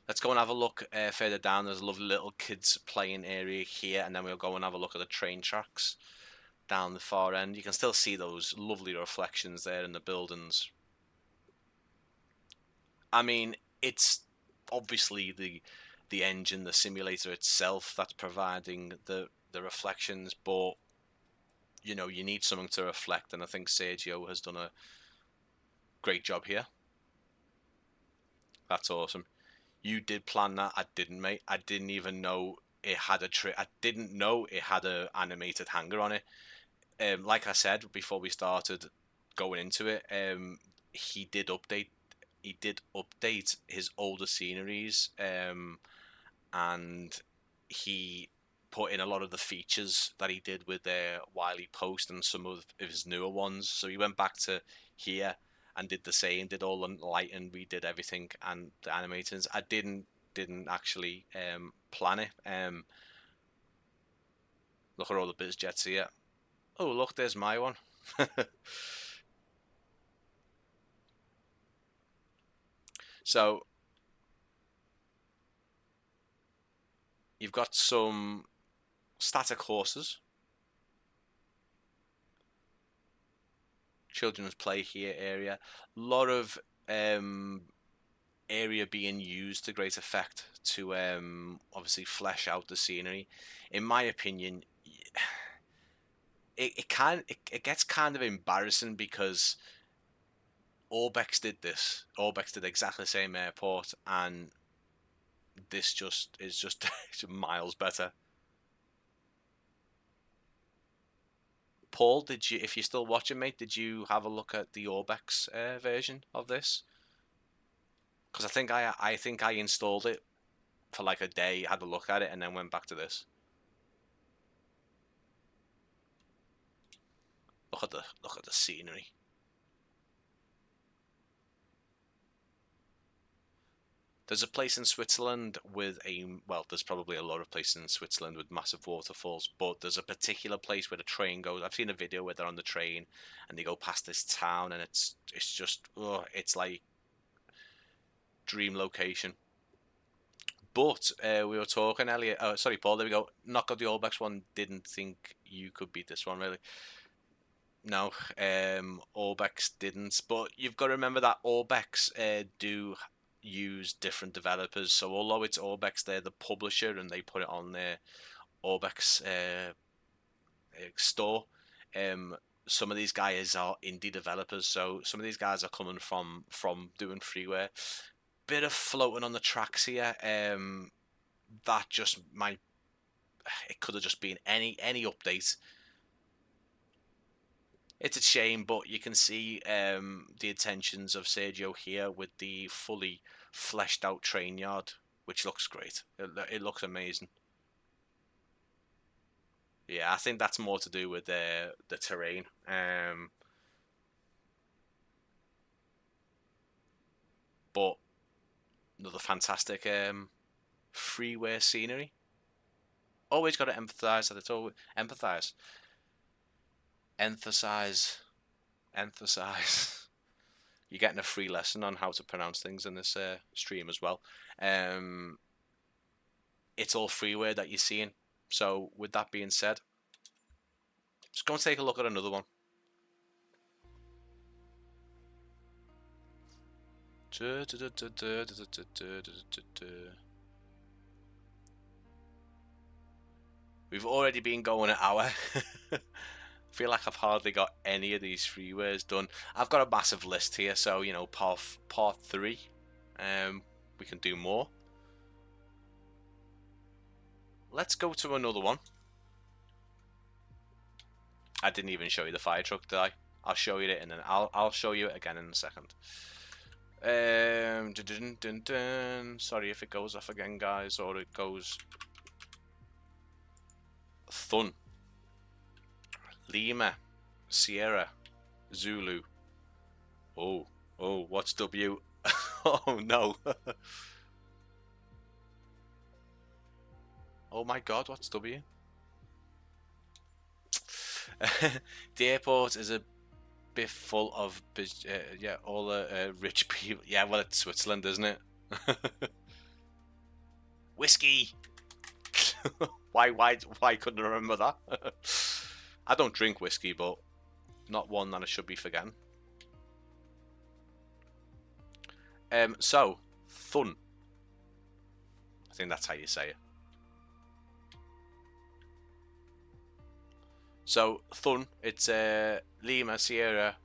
Let's go and have a look further down. There's a lovely little kids playing area here, and then we'll go and have a look at the train tracks down the far end. You can still see those lovely reflections there in the buildings. I mean, it's obviously the engine, the simulator itself that's providing the reflections, but you know, you need something to reflect, and I think Sergio has done a great job here. That's awesome. You did plan that. I didn't, mate. I didn't even know it had I didn't know it had a animated hanger on it. Like I said before we started going into it, he did update his older sceneries, and he put in a lot of the features that he did with Wiley Post and some of his newer ones. So he went back to here and did the same, did all the lighting, redid everything, and the animators. I didn't actually plan it. Look at all the biz jets here. Oh, look, there's my one. So you've got some static horses. Children's play here area. A lot of area being used to great effect to obviously flesh out the scenery. In my opinion, it gets kind of embarrassing because Orbex did this. Orbex did exactly the same airport, and this is just miles better. Paul, if you're still watching, mate, did you have a look at the Orbex version of this? Because I think I installed it for like a day, had a look at it, and then went back to this. Look at the scenery. There's a place in Switzerland with there's probably a lot of places in Switzerland with massive waterfalls, but there's a particular place where the train goes. I've seen a video where they're on the train and they go past this town, and it's just, it's like dream location. But we were talking earlier. Oh, sorry, Paul. There we go. Not got the Orbex one. Didn't think you could beat this one, really. No, Orbex didn't. But you've got to remember that Orbex do use different developers. So although it's Orbex, they're the publisher and they put it on their Orbex store. Some of these guys are indie developers. So some of these guys are coming from doing freeware. Bit of floating on the tracks here. That just might. It could have just been any update. It's a shame, but you can see the intentions of Sergio here with the fully fleshed out train yard, which looks great. It looks amazing. Yeah, I think that's more to do with the terrain. But another fantastic freeware scenery. Always got to emphasize that it's always emphasize. You're getting a free lesson on how to pronounce things in this stream as well. It's all freeware that you're seeing. So with that being said, let's go and take a look at another one. We've already been going an hour. I feel like I've hardly got any of these freewares done. I've got a massive list here, so you know, part 3, we can do more. Let's go to another one. I didn't even show you the fire truck, did I? I'll show you it, and then I'll show you it again in a second. Sorry if it goes off again, guys, or it goes. Thun. Lima, Sierra, Zulu. Oh, what's W? Oh no. Oh my god, what's W? The airport is a bit full of yeah, all the rich people. Yeah, well, it's Switzerland, isn't it? Whiskey. Why couldn't I remember that? I don't drink whiskey, but not one that I should be forgetting. So Thun. I think that's how you say it. So Thun, it's Lima, Sierra,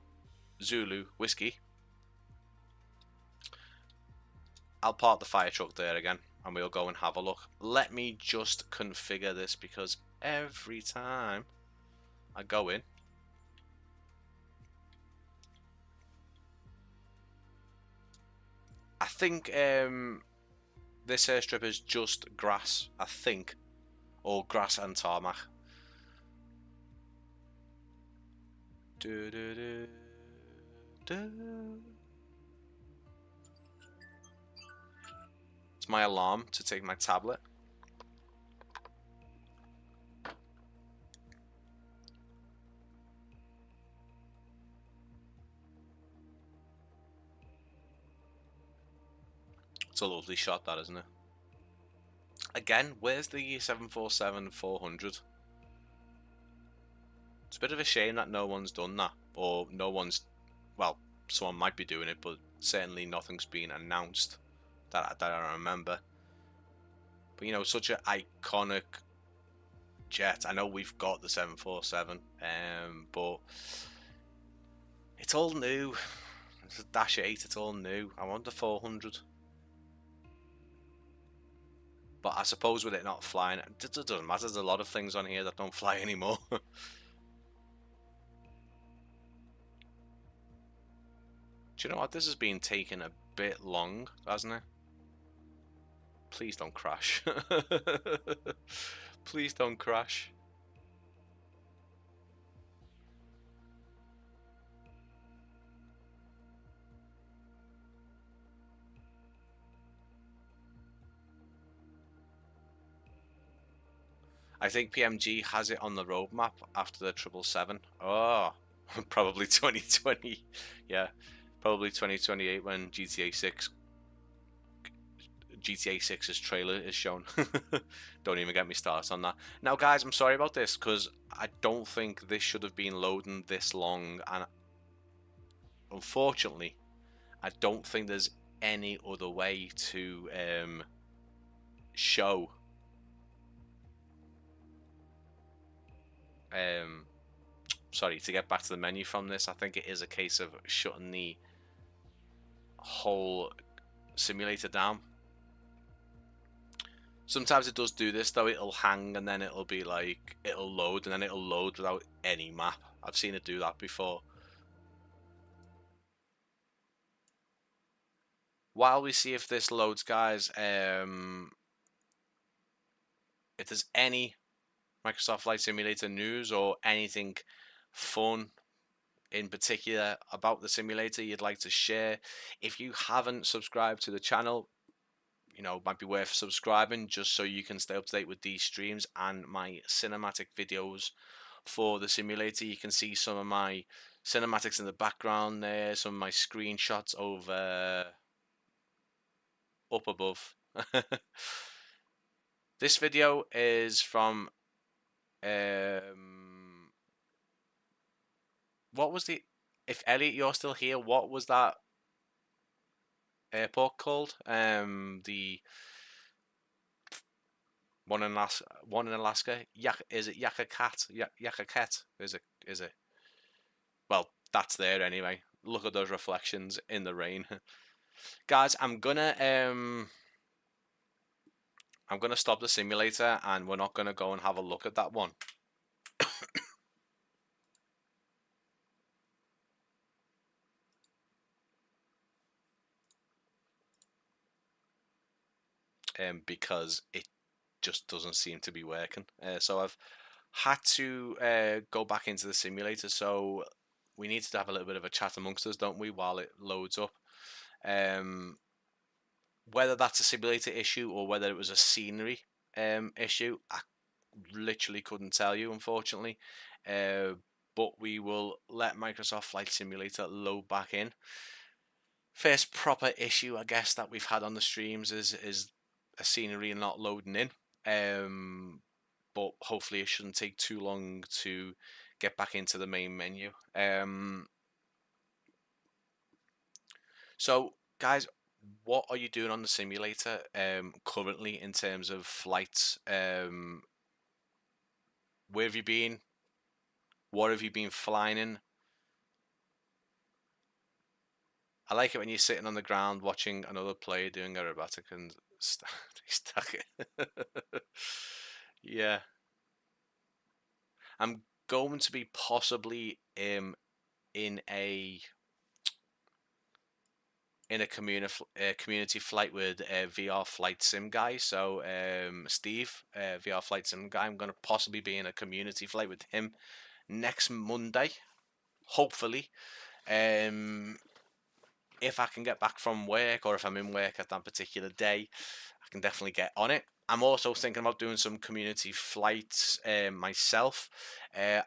Zulu, whiskey. I'll park the fire truck there again, and we'll go and have a look. Let me just configure this, because every time I go in, I think this airstrip is just grass, I think, or grass and tarmac. It's my alarm to take my tablet. It's a lovely shot, that, isn't it? Again, where's the 747-400? It's a bit of a shame that no one's done that, or no one's, well, someone might be doing it, but certainly nothing's been announced that I remember. But you know, such an iconic jet. I know we've got the 747, but it's all new. It's a Dash 8, it's all new. I want the 400. But I suppose with it not flying, it doesn't matter. There's a lot of things on here that don't fly anymore. Do you know what? This has been taking a bit long, hasn't it? Please don't crash. Please don't crash. I think PMG has it on the roadmap after the 777. Oh, probably 2020. Yeah, probably 2028 when GTA 6's trailer is shown. Don't even get me started on that. Now, guys, I'm sorry about this because I don't think this should have been loading this long, and unfortunately, I don't think there's any other way to show. Sorry, to get back to the menu from this, I think it is a case of shutting the whole simulator down. Sometimes it does do this though, it'll hang and then it'll be like, it'll load and then it'll load without any map. I've seen it do that before. While we see if this loads, guys, if there's any Microsoft Flight Simulator news or anything fun in particular about the simulator you'd like to share, if you haven't subscribed to the channel, you know, it might be worth subscribing just so you can stay up to date with these streams and my cinematic videos for the simulator. You can see some of my cinematics in the background there, some of my screenshots over up above. This video is from what was the, if Elliot you're still here, what was that airport called? The one in Alaska. Is it Yakutat? Yakutat? Is it? Well, that's there anyway. Look at those reflections in the rain. Guys, I'm gonna stop the simulator and we're not gonna go and have a look at that one. Because it just doesn't seem to be working. So I've had to go back into the simulator. So we need to have a little bit of a chat amongst us, don't we, while it loads up. Whether that's a simulator issue or whether it was a scenery issue, I literally couldn't tell you, unfortunately. But we will let Microsoft Flight Simulator load back in. First proper issue, I guess, that we've had on the streams is a scenery and not loading in. But hopefully it shouldn't take too long to get back into the main menu. So, guys, what are you doing on the simulator currently in terms of flights? Where have you been? What have you been flying in? I like it when you're sitting on the ground watching another player doing aerobatic and stuck it. Yeah. I'm going to be possibly in a community flight with VR Flight Sim guy. So Steve, VR Flight Sim guy, I'm going to possibly be in a community flight with him next Monday, hopefully. If I can get back from work or if I'm in work at that particular day, I can definitely get on it. I'm also thinking about doing some community flights myself.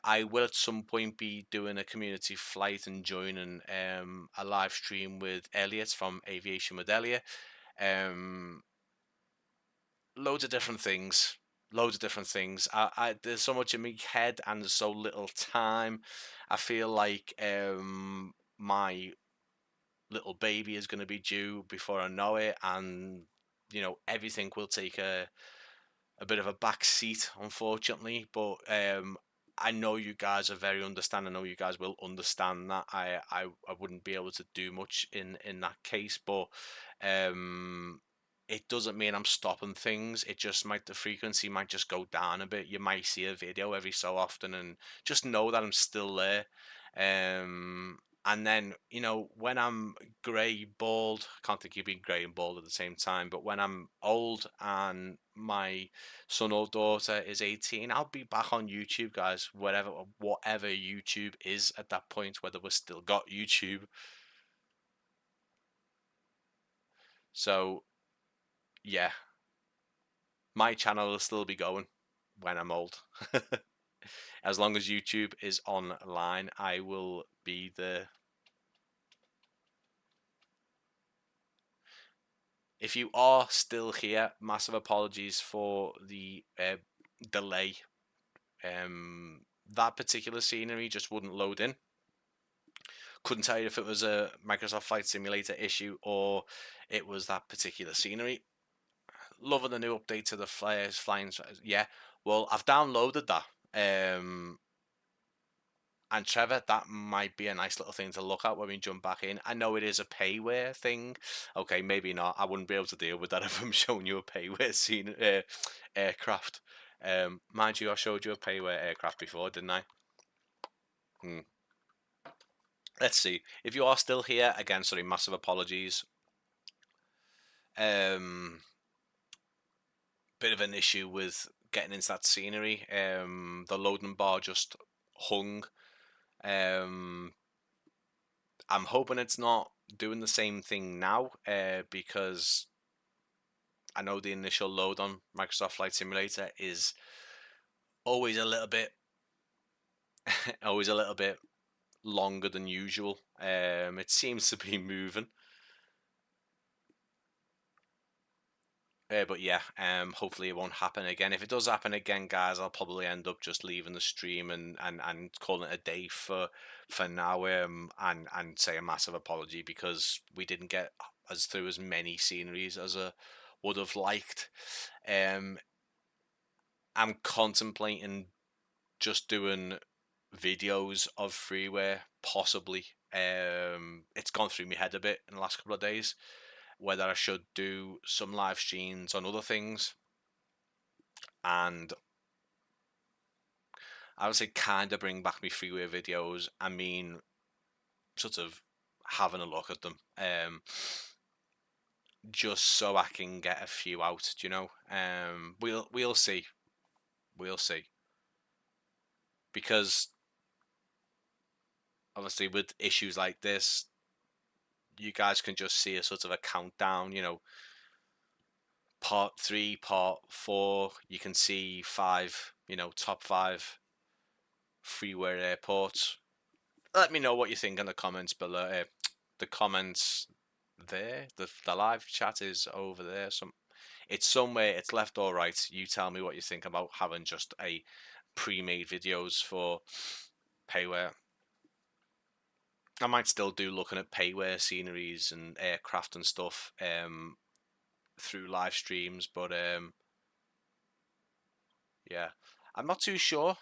I will at some point be doing a community flight and joining a live stream with Elliot from Aviation with Elliot. Loads of different things. Loads of different things. There's so much in my head and there's so little time. I feel like my little baby is going to be due before I know it, and everything will take a bit of a back seat, unfortunately. But I know you guys are very understanding. I know you guys will understand that. I wouldn't be able to do much in that case, but it doesn't mean I'm stopping things. It just might, the frequency might just go down a bit. You might see a video every so often, and just know that I'm still there. And then, when I'm grey, bald, I can't think of being grey and bald at the same time, but when I'm old and my son or daughter is 18, I'll be back on YouTube, guys, whatever YouTube is at that point, whether we've still got YouTube. So, yeah, my channel will still be going when I'm old. As long as YouTube is online, I will be there. If you are still here, massive apologies for the delay. That particular scenery just wouldn't load in. Couldn't tell you if it was a Microsoft Flight Simulator issue or it was that particular scenery. Loving the new update to the flying. Yeah, well, I've downloaded that. And Trevor, that might be a nice little thing to look at when we jump back in. I know it is a payware thing. Okay, maybe not. I wouldn't be able to deal with that if I'm showing you a payware scene aircraft. Mind you, I showed you a payware aircraft before, didn't I? Let's see. If you are still here, again, sorry, massive apologies. Bit of an issue with getting into that scenery. The loading bar just hung. I'm hoping it's not doing the same thing now, because I know the initial load on Microsoft Flight Simulator is always a little bit longer than usual. It seems to be moving. But yeah, hopefully it won't happen again. If it does happen again, guys, I'll probably end up just leaving the stream and calling it a day for now, and say a massive apology because we didn't get through as many sceneries as I would have liked. I'm contemplating just doing videos of freeware, possibly. It's gone through my head a bit in the last couple of days whether I should do some live streams on other things, and I would say kind of bring back my freeware videos. I mean, sort of having a look at them, just so I can get a few out. We'll see, because obviously with issues like this, you guys can just see a sort of a countdown, part 3, part 4, you can see 5, top 5 freeware airports. Let me know what you think in the comments below. The comments there, the live chat is over there. It's somewhere, it's left or right. You tell me what you think about having just a pre-made videos for payware. I might still do looking at payware sceneries and aircraft and stuff through live streams, but yeah, I'm not too sure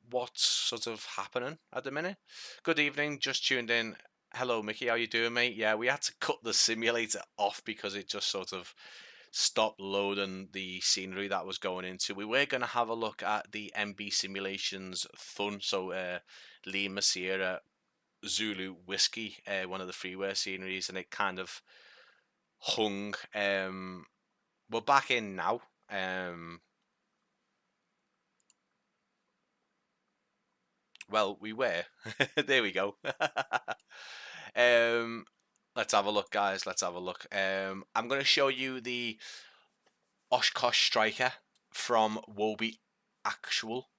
what's sort of happening at the minute. Good evening, just tuned in. Hello, Mickey, how you doing, mate? Yeah, we had to cut the simulator off because it just sort of stopped loading the scenery that was going into. We were going to have a look at the MB Simulations Thun, so Lima Sierra Zulu Whiskey, one of the freeware sceneries, and it kind of hung. We're back in now. Well, we were. There we go. Let's have a look, guys. Let's have a look. I'm going to show you the Oshkosh Striker from Wobi Actual,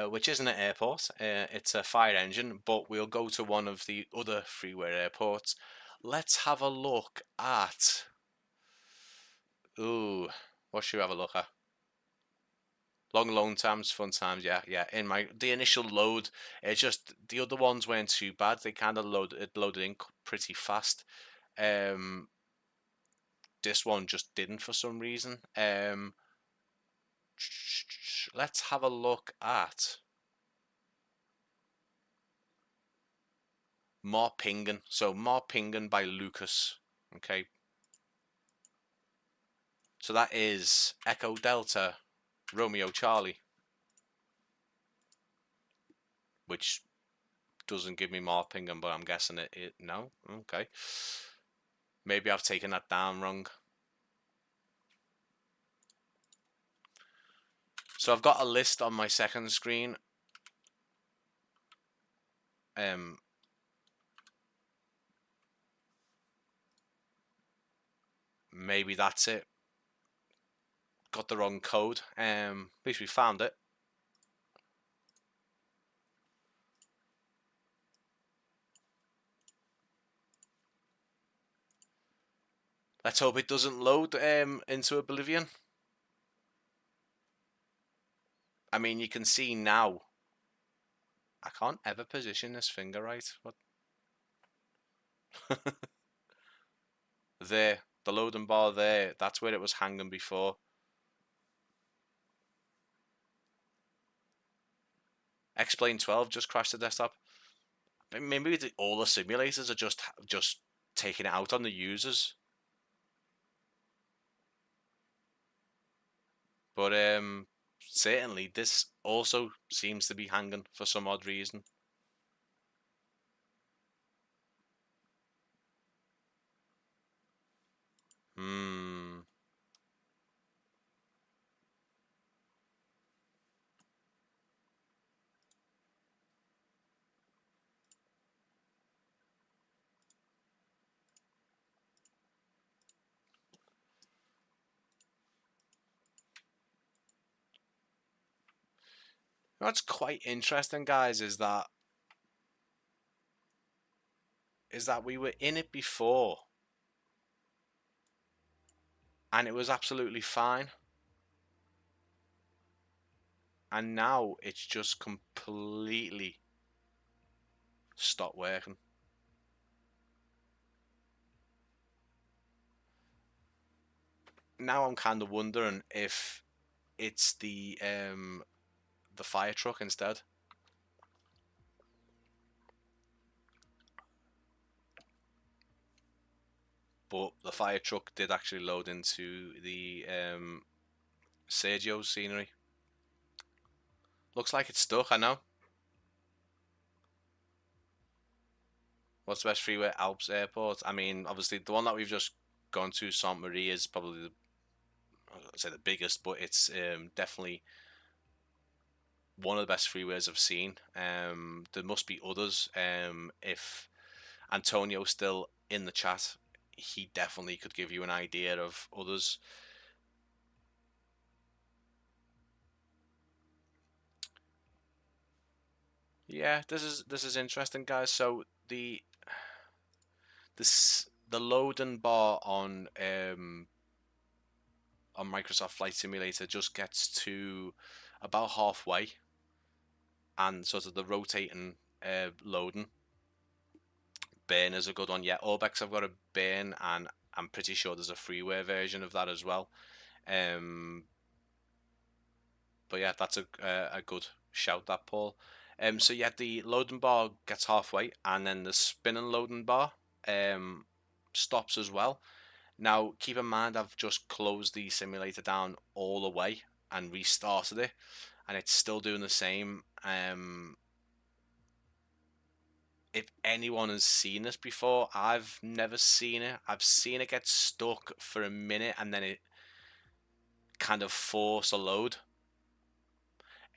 which isn't an airport. It's a fire engine, but we'll go to one of the other freeware airports. Let's have a look at Ooh, what should we have a look at? Long load times, fun times, yeah. In the initial load, it's just the other ones weren't too bad. They kind of loaded in pretty fast. This one just didn't for some reason. Let's have a look at More Pingen. So More Pingen by Lucas. Okay. So that is Echo Delta Romeo Charlie, which doesn't give me More Pingen, but I'm guessing it no. Okay. Maybe I've taken that down wrong. So I've got a list on my second screen. Maybe that's it. Got the wrong code. At least we found it. Let's hope it doesn't load into oblivion. I mean, you can see now. I can't ever position this finger right. What? There, the loading bar there. That's where it was hanging before. X-Plane 12 just crashed the desktop. Maybe all the simulators are just taking it out on the users. But certainly this also seems to be hanging for some odd reason. What's quite interesting, guys, is that we were in it before and it was absolutely fine, and now it's just completely stopped working. Now I'm kind of wondering if it's the fire truck instead. But the fire truck did actually load into the Sergio's scenery. Looks like it's stuck, I know. What's the best freeware? Alps Airport. I mean, obviously the one that we've just gone to, Sainte Marie, is probably I'd say the biggest, but it's definitely one of the best freewares I've seen. There must be others. If Antonio's still in the chat, he definitely could give you an idea of others. Yeah, this is interesting, guys. So the loading bar on Microsoft Flight Simulator just gets to about halfway, and sort of the rotating loading. Burn is a good one. Yeah, Orbex I've got a burn, and I'm pretty sure there's a freeware version of that as well. But yeah, that's a good shout, that, Paul. So yeah, the loading bar gets halfway, and then the spinning loading bar stops as well. Now, keep in mind, I've just closed the simulator down all the way and restarted it, and it's still doing the same. If anyone has seen this before, I've never seen it. I've seen it get stuck for a minute and then it kind of force a load.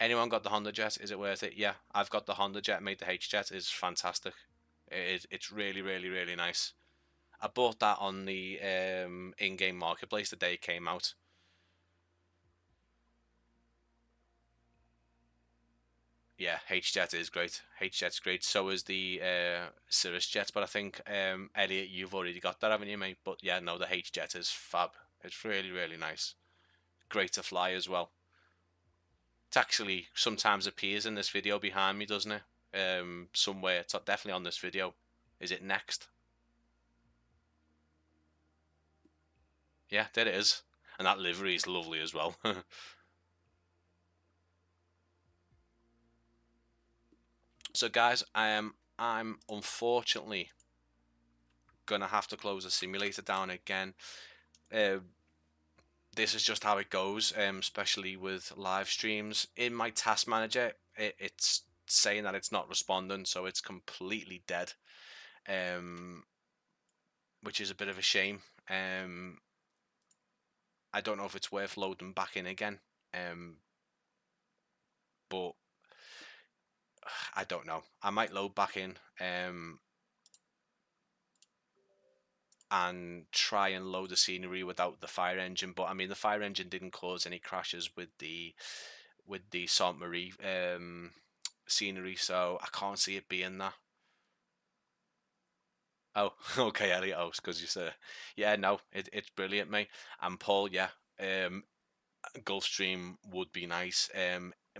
Anyone got the Honda Jet? Is it worth it? Yeah, I've got the Honda Jet. Made the H-Jet. It's fantastic. It's really, really, really nice. I bought that on the in-game marketplace the day it came out. Yeah, H-Jet is great. H-Jet's great. So is the Cirrus Jet. But I think, Elliot, you've already got that, haven't you, mate? But yeah, no, the H-Jet is fab. It's really, really nice. Great to fly as well. It actually sometimes appears in this video behind me, doesn't it? Somewhere. It's definitely on this video. Is it next? Yeah, there it is. And that livery is lovely as well. So guys, I'm unfortunately gonna have to close the simulator down again. This is just how it goes, especially with live streams. In my task manager, it's saying that it's not responding, so it's completely dead, which is a bit of a shame. I don't know if it's worth loading back in again, but I don't know. I might load back in and try and load the scenery without the fire engine, but I mean the fire engine didn't cause any crashes with the Sainte Marie scenery, so I can't see it being that. Oh, okay, Elliot. Oh, because you said, yeah, no, it's brilliant, mate. And Paul, yeah, Gulfstream would be nice.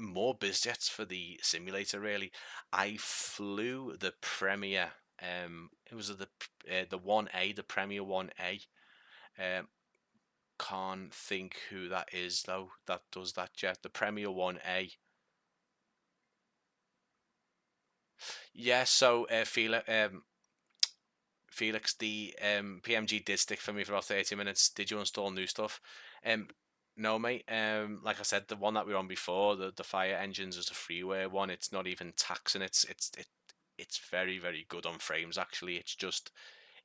More biz jets for the simulator, really. I flew the Premier. It was the 1A, the Premier 1A. Can't think who that is though. That does that jet. The Premier 1A. Yeah. So Felix, the PMG did stick for me for about 30 minutes. Did you install new stuff? No, mate. Like I said, the one that we were on before, the fire engines is a freeware one. It's not even taxing. It's very, very good on frames actually. It's just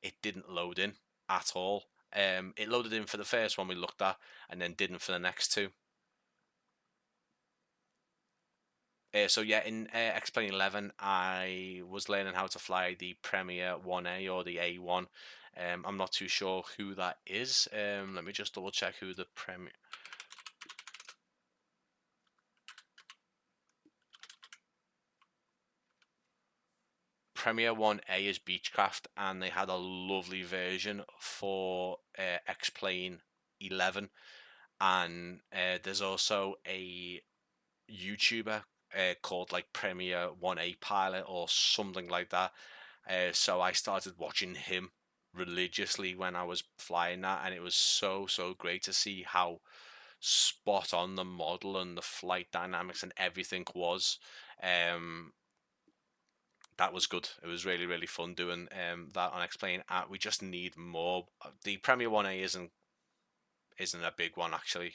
it didn't load in at all. It loaded in for the first one we looked at, and then didn't for the next two. So yeah, in X-Plane 11, I was learning how to fly the Premier 1A or the A1. I'm not too sure who that is. Let me just double check who the Premier 1A is Beechcraft, and they had a lovely version for X-Plane 11. And there's also a YouTuber called like Premier 1A Pilot or something like that. So I started watching him religiously when I was flying that, and it was so great to see how spot on the model and the flight dynamics and everything was. That was good. It was really, really fun doing that on X-Plane. We just need more. The Premier 1A isn't a big one actually.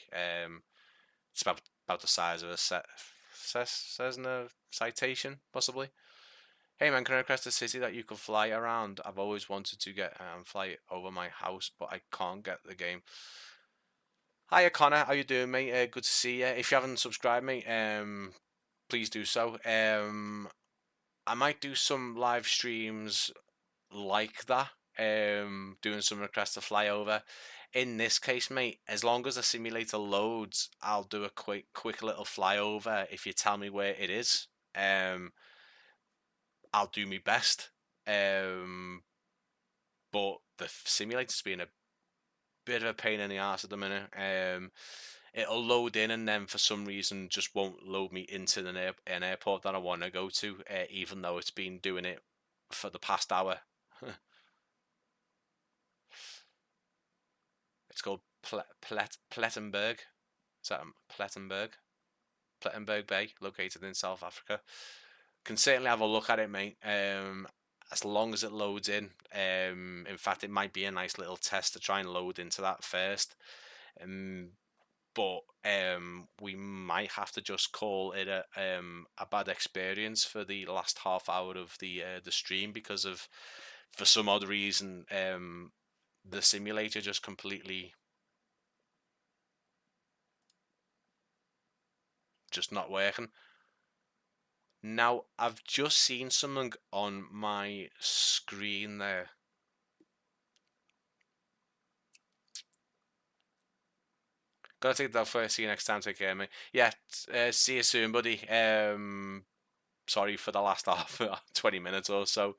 It's about the size of a Cessna Citation, possibly. Hey man, can I request a city that you can fly around? I've always wanted to get fly over my house, but I can't get the game. Hiya Connor, how you doing, mate? Good to see you. If you haven't subscribed, mate, please do so. I might do some live streams like that, doing some requests to fly over. In this case, mate, as long as the simulator loads, I'll do a quick little flyover if you tell me where it is. I'll do my best. But the simulator's been a bit of a pain in the ass at the minute. It'll load in and then for some reason just won't load me into an airport that I want to go to, even though it's been doing it for the past hour. It's called Plettenberg. Is that Plettenberg? Plettenberg Bay, located in South Africa. Can certainly have a look at it, mate. As long as it loads in. In fact, it might be a nice little test to try and load into that first. But we might have to just call it a bad experience for the last half hour of the stream because of, for some odd reason, the simulator just completely just not working. Now, I've just seen something on my screen there. Gotta take that first. See you next time. Take care, mate. Yeah, see you soon, buddy. Sorry for the last 20 minutes or so.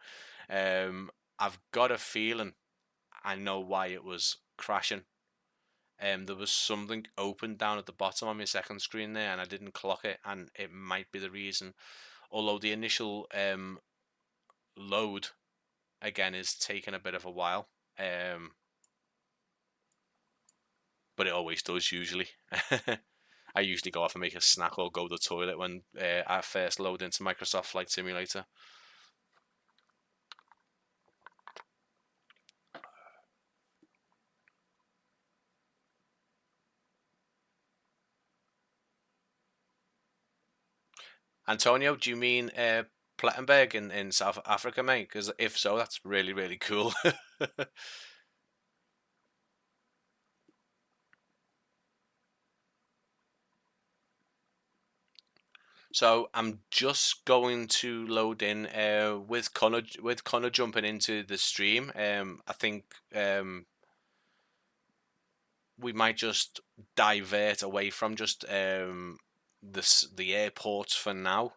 I've got a feeling I know why it was crashing. there was something open down at the bottom on my second screen there, and I didn't clock it, and it might be the reason. Although the initial load again is taking a bit of a while, but it always does usually. I usually go off and make a snack or go to the toilet when I first load into Microsoft Flight Simulator. Antonio, do you mean Plettenberg in South Africa, mate? Because if so, that's really, really cool. So I'm just going to load in with Connor jumping into the stream. I think we might just divert away from just the airports for now,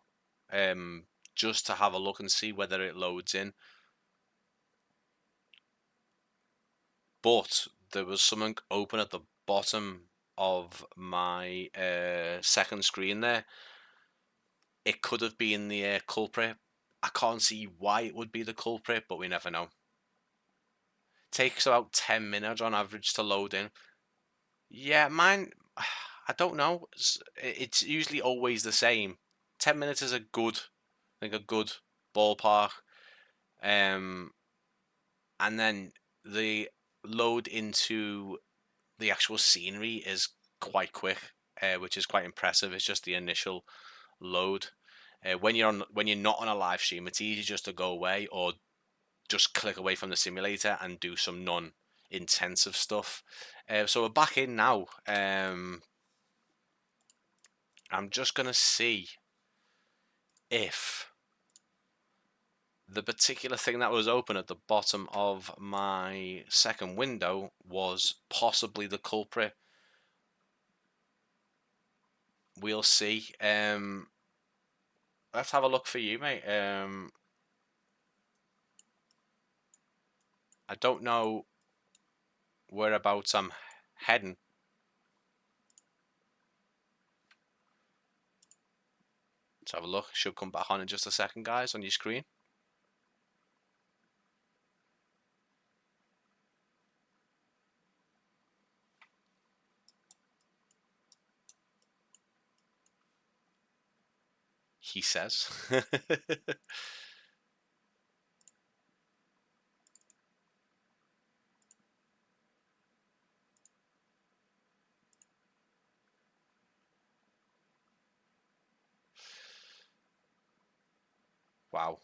just to have a look and see whether it loads in. But there was something open at the bottom of my second screen there. It could have been the culprit. I can't see why it would be the culprit, but we never know. Takes about 10 minutes on average to load in. Yeah, mine, I don't know. It's usually always the same. 10 minutes is a good ballpark. And then the load into the actual scenery is quite quick, which is quite impressive. It's just the initial load. When you're not on a live stream, it's easy just to go away or just click away from the simulator and do some non-intensive stuff. So we're back in now. I'm just gonna see if the particular thing that was open at the bottom of my second window was possibly the culprit. We'll see. Let's have a look for you, mate. I don't know whereabouts I'm heading. Let's have a look. Should come back on in just a second, guys, on your screen. He says. Wow.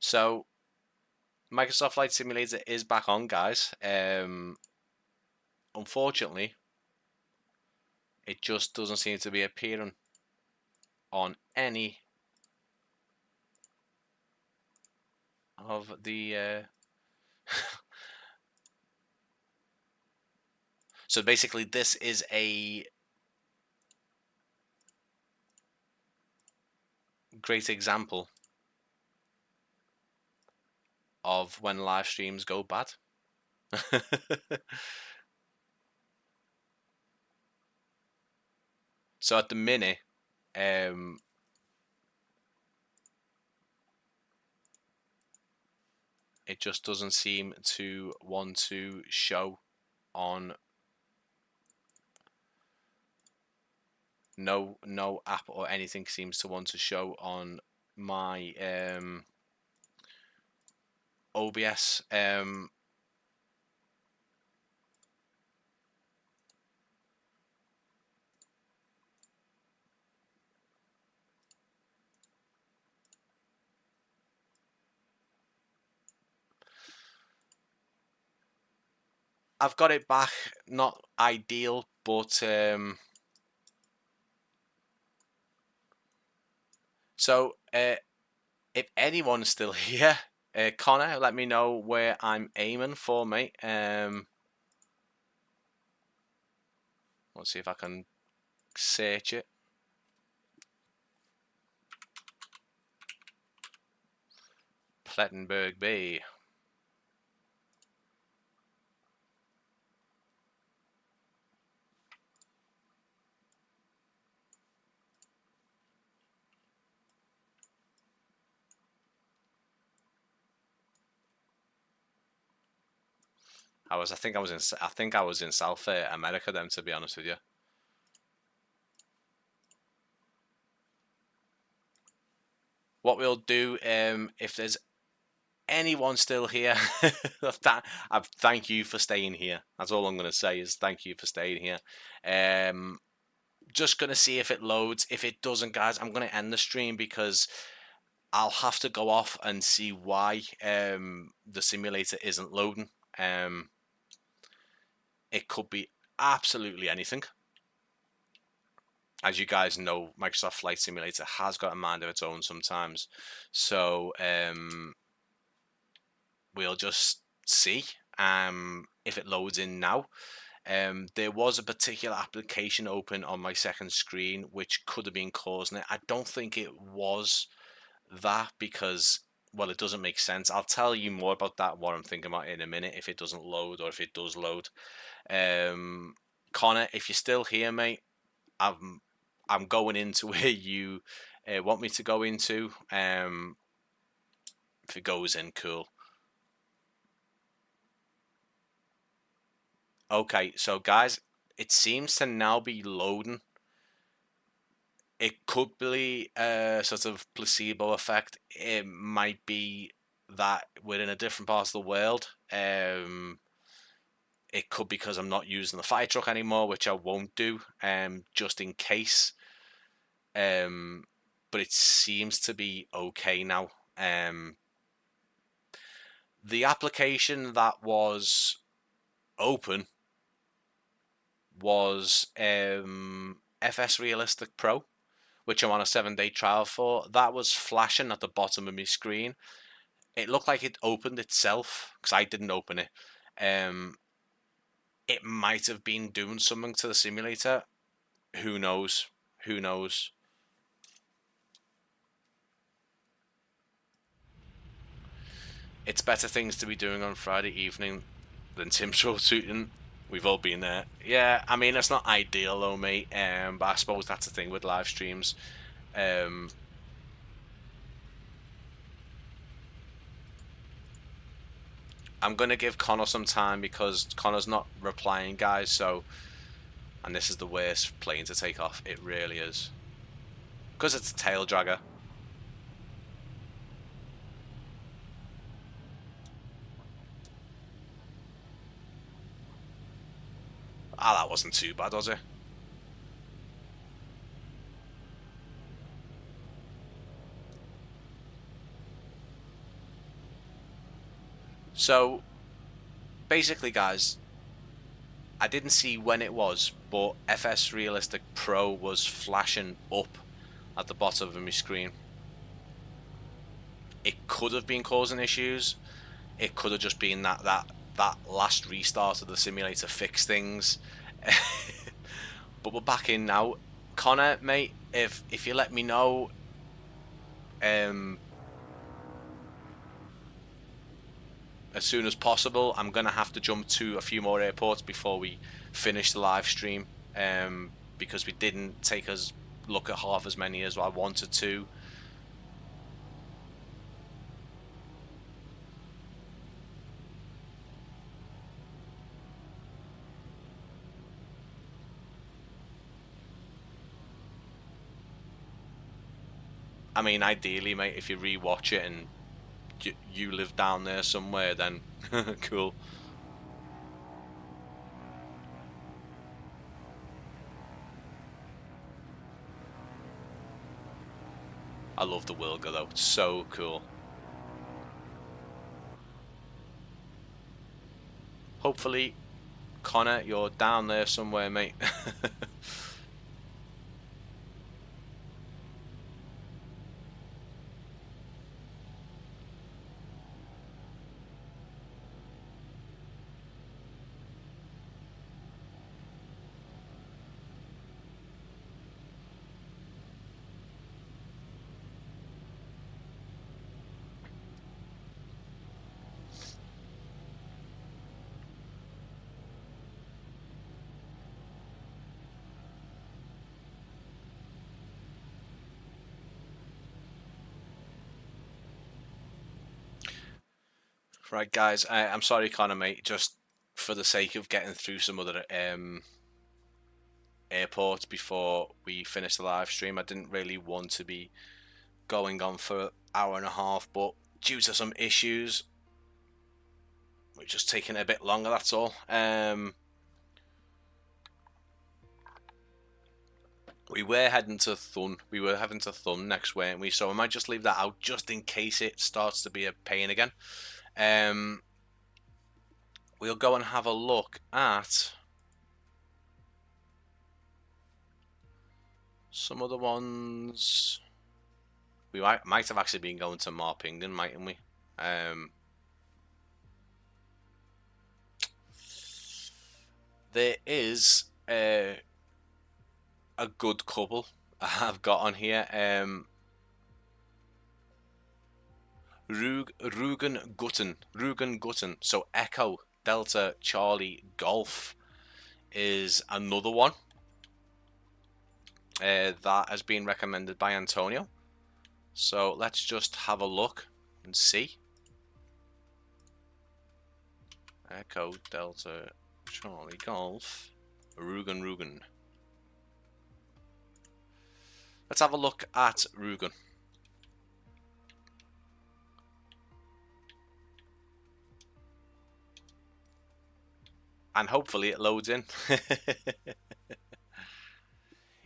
So Microsoft Flight Simulator is back on, guys. Unfortunately, it just doesn't seem to be appearing on any of the so basically this is a great example of when live streams go bad. So at the minute, it just doesn't seem to want to show on no app or anything seems to want to show on my OBS. I've got it back, not ideal, but So, if anyone's still here, Connor, let me know where I'm aiming for, mate. Let's see if I can search it. Plettenberg Bay. I think I was in South America then, to be honest with you. What we'll do, if there's anyone still here, I thank you for staying here. That's all I'm going to say, is thank you for staying here. Just going to see if it loads. If it doesn't, guys, I'm going to end the stream, because I'll have to go off and see why the simulator isn't loading. It could be absolutely anything. As you guys know, Microsoft Flight Simulator has got a mind of its own sometimes. So we'll just see if it loads in now. There was a particular application open on my second screen which could have been causing it. I don't think it was that, because, well, it doesn't make sense. I'll tell you more about that, what I'm thinking about, in a minute, if it doesn't load or if it does load. Connor, if you're still here, mate, I'm going into where you want me to go into. If it goes in, cool. Okay, so guys, it seems to now be loading. It could be a sort of placebo effect. It might be that we're in a different part of the world. It could be because I'm not using the fire truck anymore, which I won't do, just in case. But it seems to be okay now. The application that was open was FS Realistic Pro, which I'm on a 7-day trial for. That was flashing at the bottom of my screen. It looked like it opened itself, because I didn't open it. It might have been doing something to the simulator. Who knows? Who knows? It's better things to be doing on Friday evening than Tim troubleshooting. We've all been there. Yeah, I mean, it's not ideal though, mate. But I suppose that's the thing with live streams. I'm going to give Connor some time, because Connor's not replying, guys. So, and this is the worst plane to take off. It really is. Because it's a tail dragger. Ah, that wasn't too bad, was it? So, basically, guys, I didn't see when it was, but FS Realistic Pro was flashing up at the bottom of my screen. It could have been causing issues. It could have just been that last restart of the simulator fixed things. But we're back in now. Connor, mate, if you let me know, as soon as possible. I'm gonna have to jump to a few more airports before we finish the live stream, because we didn't take us look at half as many as I wanted to. I mean, ideally, mate, if you rewatch it and you live down there somewhere, then cool. I love the Wilga though, it's so cool. Hopefully, Connor, you're down there somewhere, mate. Right, guys, I'm sorry, Connor, mate. Just for the sake of getting through some other airports before we finish the live stream, I didn't really want to be going on for an hour and a half, but due to some issues, we're just taking it a bit longer. That's all. We were heading to Thun. We were heading to Thun next, weren't we? So I might just leave that out just in case it starts to be a pain again. We'll go and have a look at some other ones. We might have actually been going to Marpingen, mightn't we? There is a good couple I've got on here. Rugen Gutten. So Echo Delta Charlie Golf is another one that has been recommended by Antonio. So let's just have a look and see. Echo Delta Charlie Golf Rugen. Let's have a look at Rugen. And hopefully it loads in.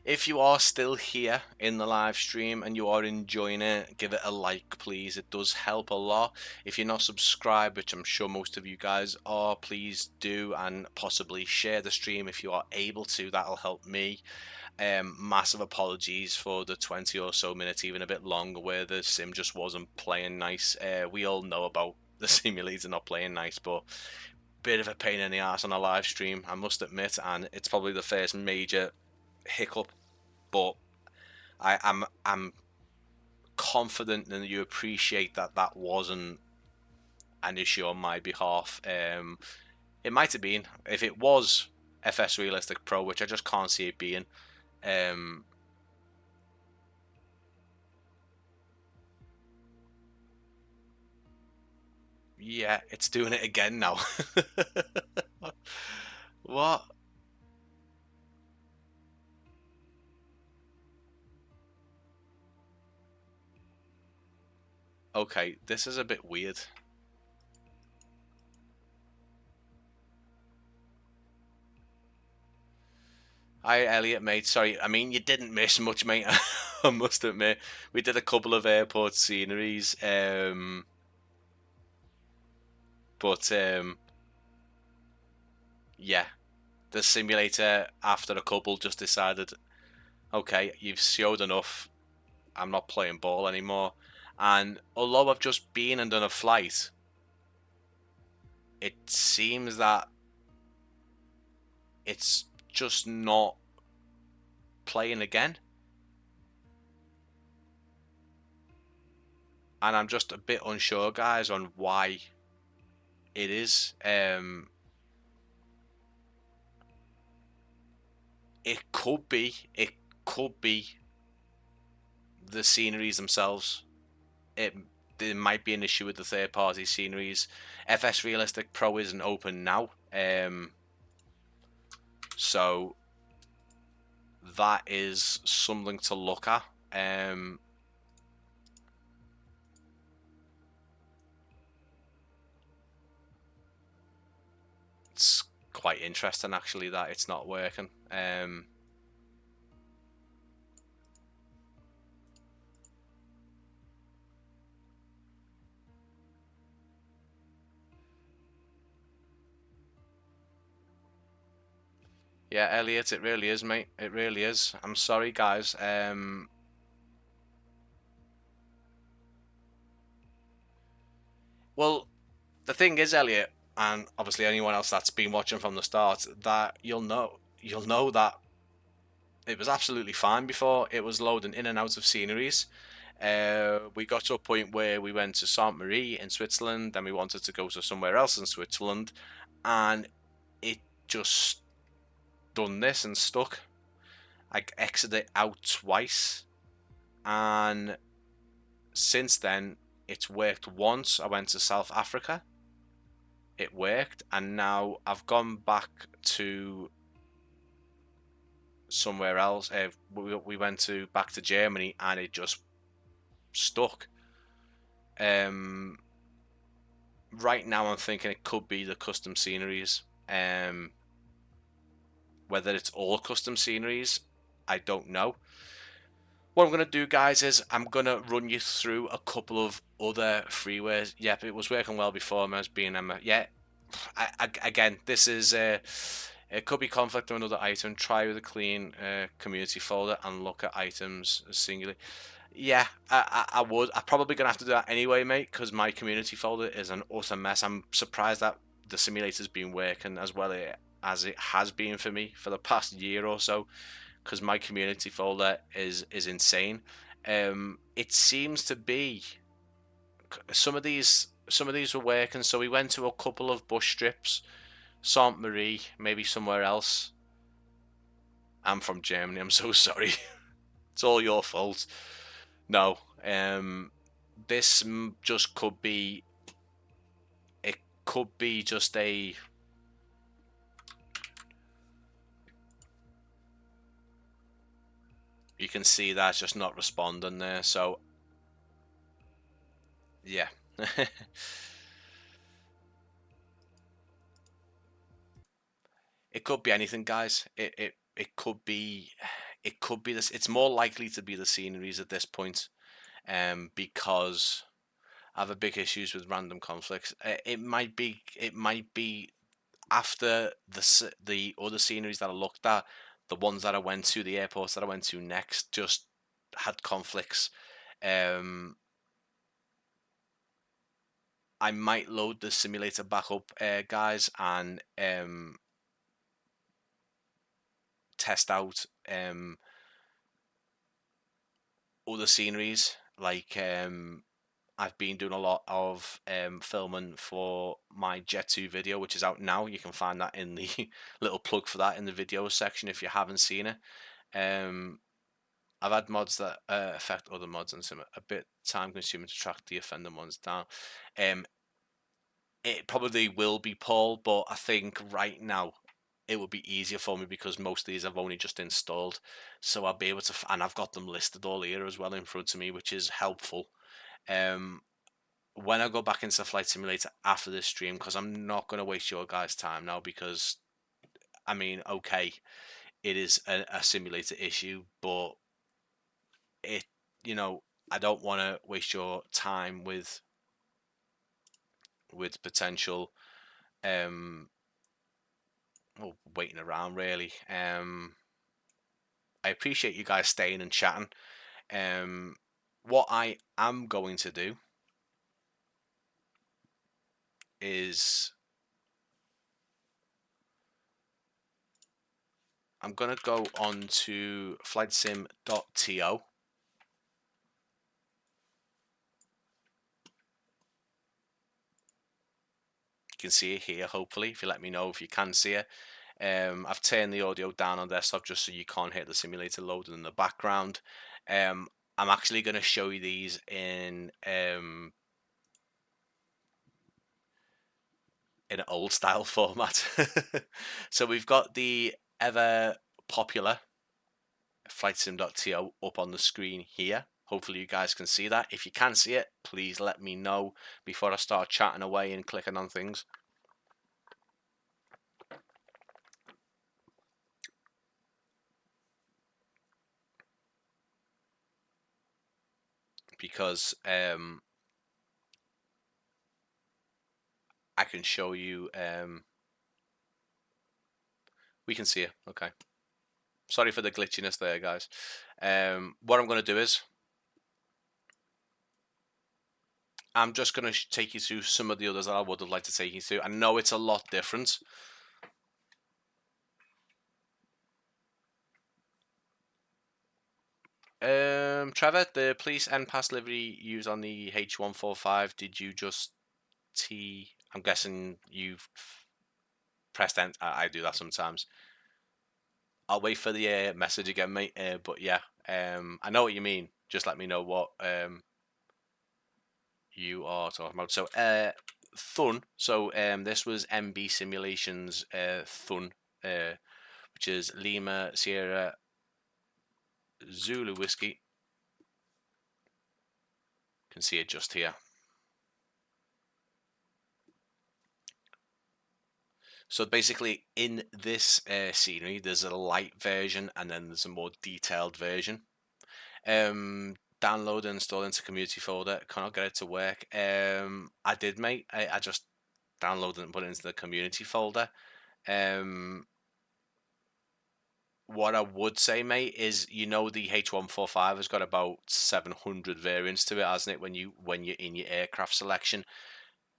If you are still here in the live stream and you are enjoying it, give it a like, please. It does help a lot. If you're not subscribed, which I'm sure most of you guys are, please do, and possibly share the stream if you are able to. That'll help me. Massive apologies for the 20 or so minutes, even a bit longer, where the sim just wasn't playing nice. We all know about the simulator not playing nice, but bit of a pain in the ass on a live stream, I must admit, and it's probably the first major hiccup, but I'm confident that you appreciate that that wasn't an issue on my behalf. It might have been if it was FS Realistic Pro, which I just can't see it being. Yeah, it's doing it again now. What? Okay, this is a bit weird. Hi, Elliot, mate. Sorry, I mean, you didn't miss much, mate. I must admit. We did a couple of airport sceneries, but yeah, the simulator, after a couple, just decided, okay, you've showed enough. I'm not playing ball anymore. And although I've just been and done a flight, it seems that it's just not playing again. And I'm just a bit unsure, guys, on why it is. It could be the sceneries themselves. There might be an issue with the third-party sceneries. FS Realistic Pro isn't open now, so that is something to look at. It's quite interesting, actually, that it's not working. Yeah, Elliot, it really is, mate. It really is. I'm sorry, guys. Well, the thing is, Elliot, and obviously anyone else that's been watching from the start, that you'll know that it was absolutely fine before. It was loading in and out of sceneries. We got to a point where we went to Sainte Marie in Switzerland, then we wanted to go to somewhere else in Switzerland, and it just done this and stuck. I exited out twice, and since then it's worked once. I went to South Africa, it worked, and now I've gone back to somewhere else. We went back to Germany, and it just stuck. Right now I'm thinking it could be the custom sceneries. Whether it's all custom sceneries, I don't know. What I'm going to do, guys, is I'm going to run you through a couple of other freewares. Yep, it was working well before as being yeah. Again, this is it could be conflict with another item. Try with a clean community folder and look at items singularly. Yeah, I would. I'm probably going to have to do that anyway, mate, because my community folder is an utter mess. I'm surprised that the simulator's been working as well as it has been for me for the past year or so, because my community folder is insane. It seems to be some of these were working, so we went to a couple of bush strips, Saint Marie, maybe somewhere else. I'm from Germany, I'm so sorry. It's all your fault. No, this just could be, it could be just a, you can see that's just not responding there, so yeah. It could be anything, guys. It could be this. It's more likely to be the sceneries at this point, because I have a big issues with random conflicts. It might be after the other sceneries that I looked at, the ones that I went to, the airports that I went to next, just had conflicts. I might load the simulator back up, guys, and test out other sceneries. Like I've been doing a lot of filming for my Jet 2 video, which is out now. You can find that in the little plug for that in the videos section if you haven't seen it. I've had mods that affect other mods and some a bit time consuming to track the offender ones down. It probably will be Paul, but I think right now it would be easier for me because most of these I've only just installed, so I'll be able to, and I've got them listed all here as well in front of me, which is helpful. When I go back into Flight Simulator after this stream, because I'm not going to waste your guys' time now, because I mean, okay, it is a simulator issue, but it, you know, I don't want to waste your time with potential waiting around, really. I appreciate you guys staying and chatting. What I am going to do is I'm going to go on to flightsim.to. You can see it here, hopefully, if you let me know if you can see it. I've turned the audio down on desktop just so you can't hear the simulator loading in the background. I'm actually going to show you these in an old style format. So we've got the ever popular flightsim.to up on the screen here. Hopefully you guys can see that. If you can see it, please let me know before I start chatting away and clicking on things. Because I can show you, we can see it, okay. Sorry for the glitchiness there, guys. What I'm going to do is I'm just going to take you through some of the others that I would have liked to take you through. I know it's a lot different. Trevor, the police NPAS livery used on the H145, did you just I'm guessing you've pressed enter. I do that sometimes. I'll wait for the message again, mate. But yeah, I know what you mean. Just let me know what you are talking about. So Thun. So this was MB Simulations Thun, which is Lima Sierra Zulu Whiskey. You can see it just here. So basically, in this scenery, there's a light version and then there's a more detailed version. Download and install into community folder. Cannot get it to work. I did, mate. I just downloaded and put it into the community folder. What I would say, mate, is the H145 has got about 700 variants to it, hasn't it? When you're in your aircraft selection,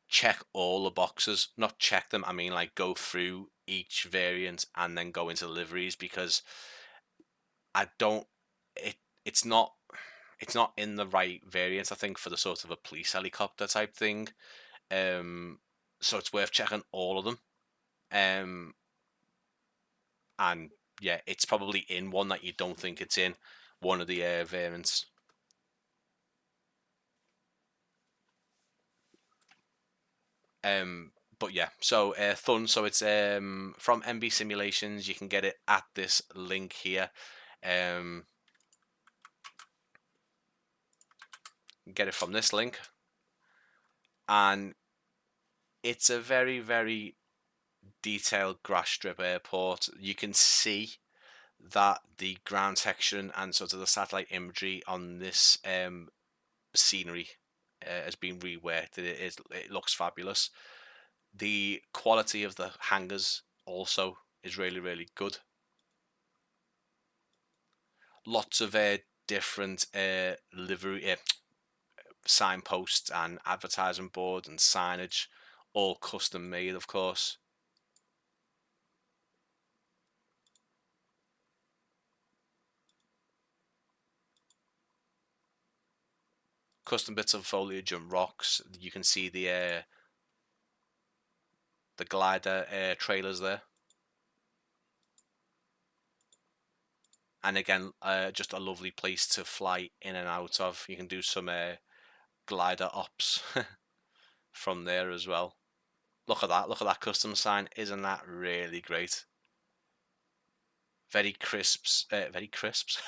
check all the boxes. Not check them, I mean like go through each variant and then go into liveries, because it's not in the right variant, I think, for the sort of a police helicopter type thing. So it's worth checking all of them. And yeah, it's probably in one that you don't think it's in, one of the variants. But yeah, so Thun, so it's from MB Simulations. You can get it at this link here. Get it from this link, and it's a very, very detailed grass strip airport. You can see that the ground texture and sort of the satellite imagery on this scenery has been reworked. It looks fabulous. The quality of the hangars also is really, really good. Lots of different livery signposts and advertising boards and signage, all custom made, of course. Custom bits of foliage and rocks. You can see the glider trailers there. And again, just a lovely place to fly in and out of. You can do some glider ops from there as well. Look at that custom sign. Isn't that really great? Very crisps, very crisps.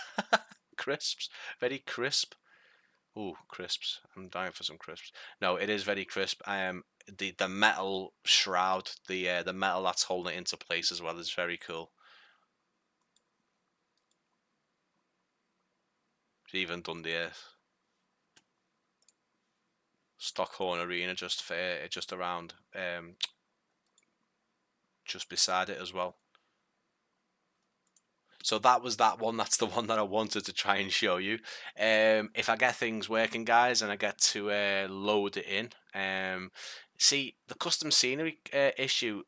Very crisp. Ooh, crisps. I'm dying for some crisps. No, it is very crisp. The metal shroud, the metal that's holding it into place as well is very cool. It's even done the Stockholm Arena just around, just beside it as well. So that was that one. That's the one that I wanted to try and show you. If I get things working, guys, and I get to load it in, see the custom scenery issue.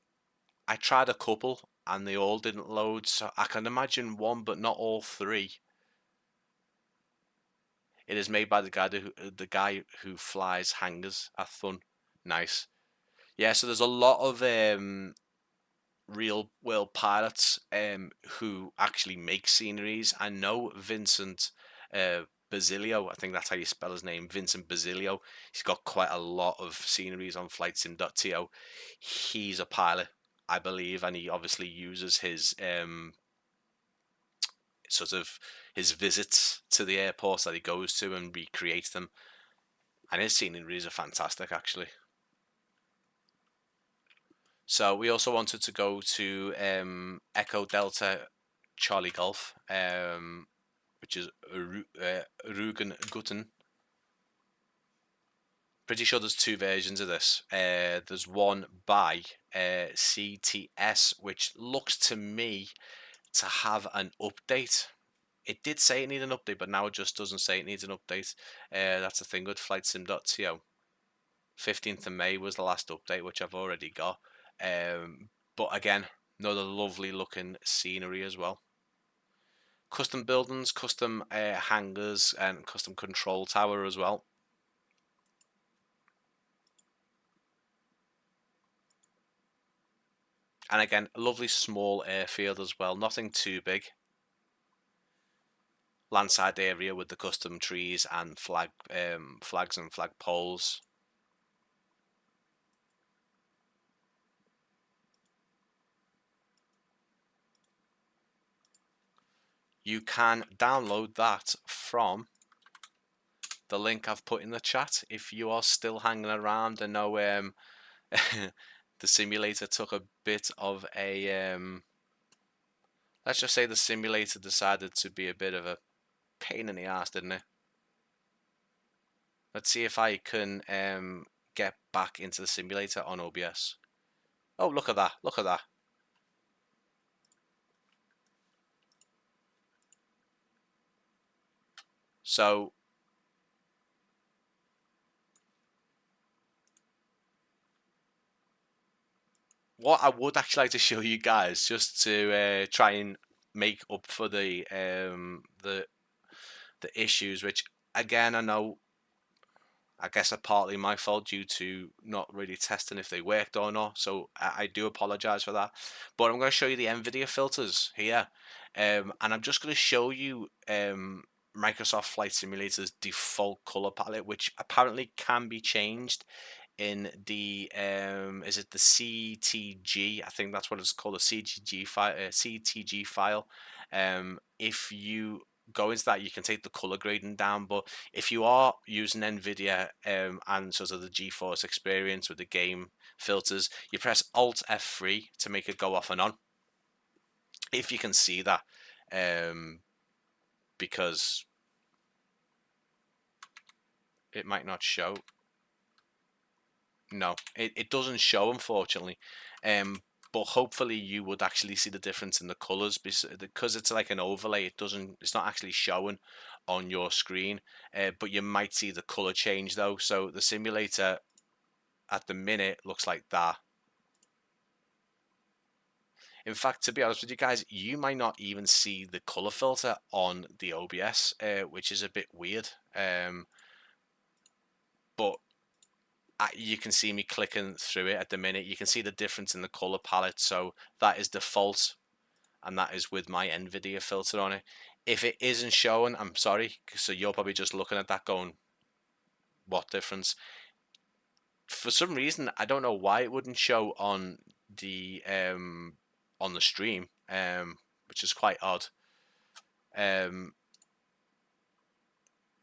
I tried a couple and they all didn't load. So I can imagine one, but not all three. It is made by the guy who flies hangars at Thun. Nice. Yeah. So there's a lot of real world pilots who actually make sceneries. I know Vincent Basilio, I think that's how you spell his name, Vincent Basilio. He's got quite a lot of sceneries on flightsim.to. He's a pilot, I believe, and he obviously uses his sort of his visits to the airports that he goes to and recreates them. And his sceneries are fantastic, actually. So we also wanted to go to Echo Delta Charlie Golf, which is Rugen-Gutten. Pretty sure there's two versions of this. There's one by CTS, which looks to me to have an update. It did say it needed an update, but now it just doesn't say it needs an update. That's the thing with flightsim.to. 15th of May was the last update, which I've already got. But again, another lovely looking scenery as well. Custom buildings, custom hangars, and custom control tower as well. And again, a lovely small airfield as well, nothing too big. Landside area with the custom trees and flags and flag poles. you can download that from the link I've put in the chat. If you are still hanging around, I know the simulator took a bit of a let's just say the simulator decided to be a bit of a pain in the ass, didn't it? Let's see if I can get back into the simulator on OBS. Oh, look at that, look at that. So what I would actually like to show you guys, just to try and make up for the issues, which again I guess are partly my fault due to not really testing if they worked or not. So I do apologize for that. But I'm going to show you the NVIDIA filters here, and I'm just going to show you Microsoft Flight Simulator's default color palette, which apparently can be changed in the is it the CTG? I think that's what it's called, a CTG file. If you go into that, you can take the color grading down, but if you are using NVIDIA and sort of the GeForce experience with the game filters, you press Alt F3 to make it go off and on, if you can see that, because it might not show. No, it doesn't show, unfortunately. But hopefully you would actually see the difference in the colors, because it's like an overlay. It's not actually showing on your screen, but you might see the color change though. So the simulator at the minute looks like that. In fact, to be honest with you guys, you might not even see the color filter on the OBS, which is a bit weird. But you can see me clicking through it at the minute. You can see the difference in the color palette. So that is default, and that is with my NVIDIA filter on it. If it isn't showing, I'm sorry. So you're probably just looking at that going, what difference? For some reason, I don't know why it wouldn't show on the stream, which is quite odd.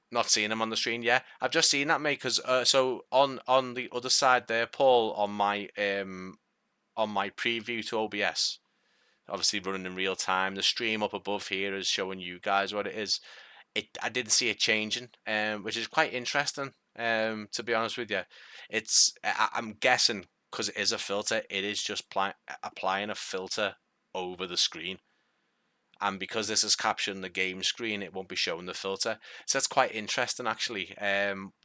Not seeing them on the screen. Yeah, I've just seen that, mate. Because so on the other side there, Paul, on my preview to OBS, obviously running in real time, the stream up above here is showing you guys what it is. I didn't see it changing, which is quite interesting. To be honest with you, I'm guessing because it is a filter, it is just applying a filter over the screen. And because this is capturing the game screen, it won't be showing the filter. So that's quite interesting, actually.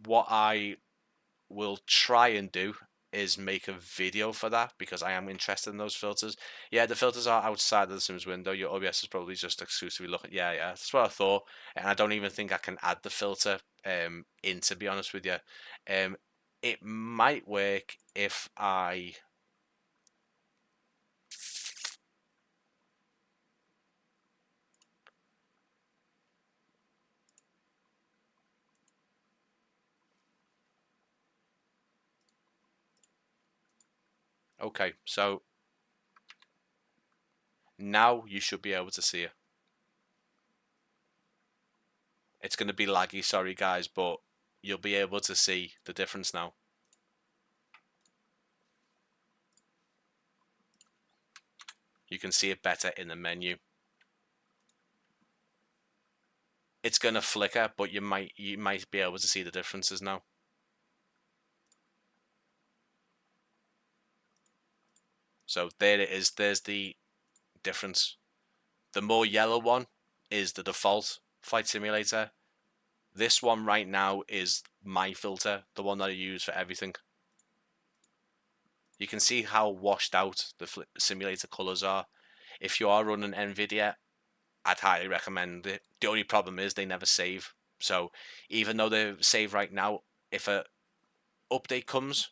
What I will try and do is make a video for that, because I am interested in those filters. Yeah, the filters are outside of the Sims window. Your OBS is probably just exclusively looking. Yeah, that's what I thought. And I don't even think I can add the filter in, to be honest with you. It might work if I... Okay, so now you should be able to see it. It's going to be laggy, sorry guys, but you'll be able to see the difference now. You can see it better in the menu. It's going to flicker, but you might be able to see the differences now. So there it is. There's the difference. The more yellow one is the default Flight Simulator. This one right now is my filter, the one that I use for everything. You can see how washed out the simulator colors are. If you are running NVIDIA, I'd highly recommend it. The only problem is they never save. So even though they save right now, if a update comes...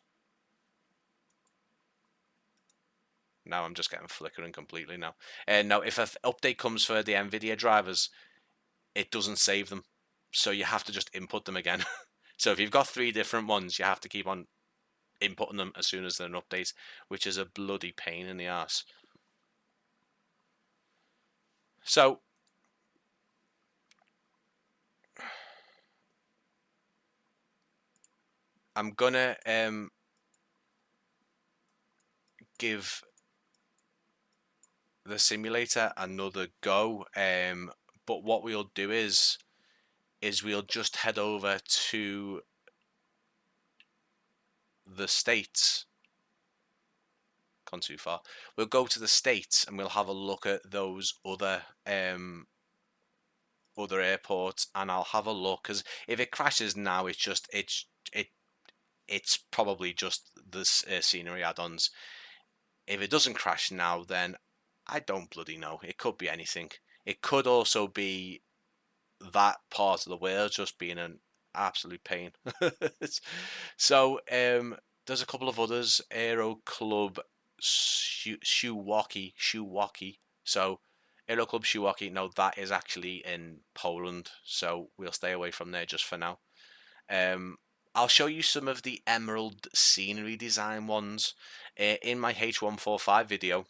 Now I'm just getting flickering completely now. And now if an update comes for the NVIDIA drivers, it doesn't save them. So you have to just input them again. So if you've got 3 different ones, you have to keep on inputting them as soon as they're an update, which is a bloody pain in the ass. So I'm gonna give the simulator another go, but what we'll do is we'll just head over to the States. Gone too far. We'll go to the States and we'll have a look at those other airports, and I'll have a look, because if it crashes now, it's probably just the scenery add-ons. If it doesn't crash now, then I don't bloody know. It could be anything. It could also be that part of the world just being an absolute pain. So there's a couple of others. Aero Club Suwałki. So Aero Club Suwałki, no, that is actually in Poland, so we'll stay away from there just for now. I'll show you some of the emerald scenery design ones in my H145 video.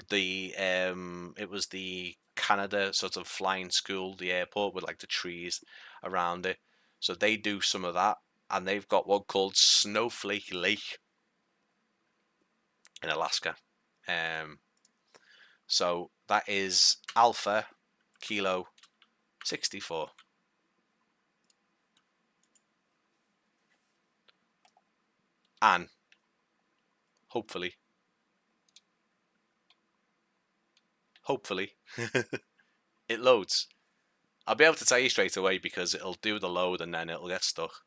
It was the Canada sort of flying school, the airport with like the trees around it. So they do some of that, and they've got one called Snowflake Lake in Alaska. So that is Alpha Kilo 64. And hopefully it loads. I'll be able to tell you straight away because it'll do the load and then it'll get stuck.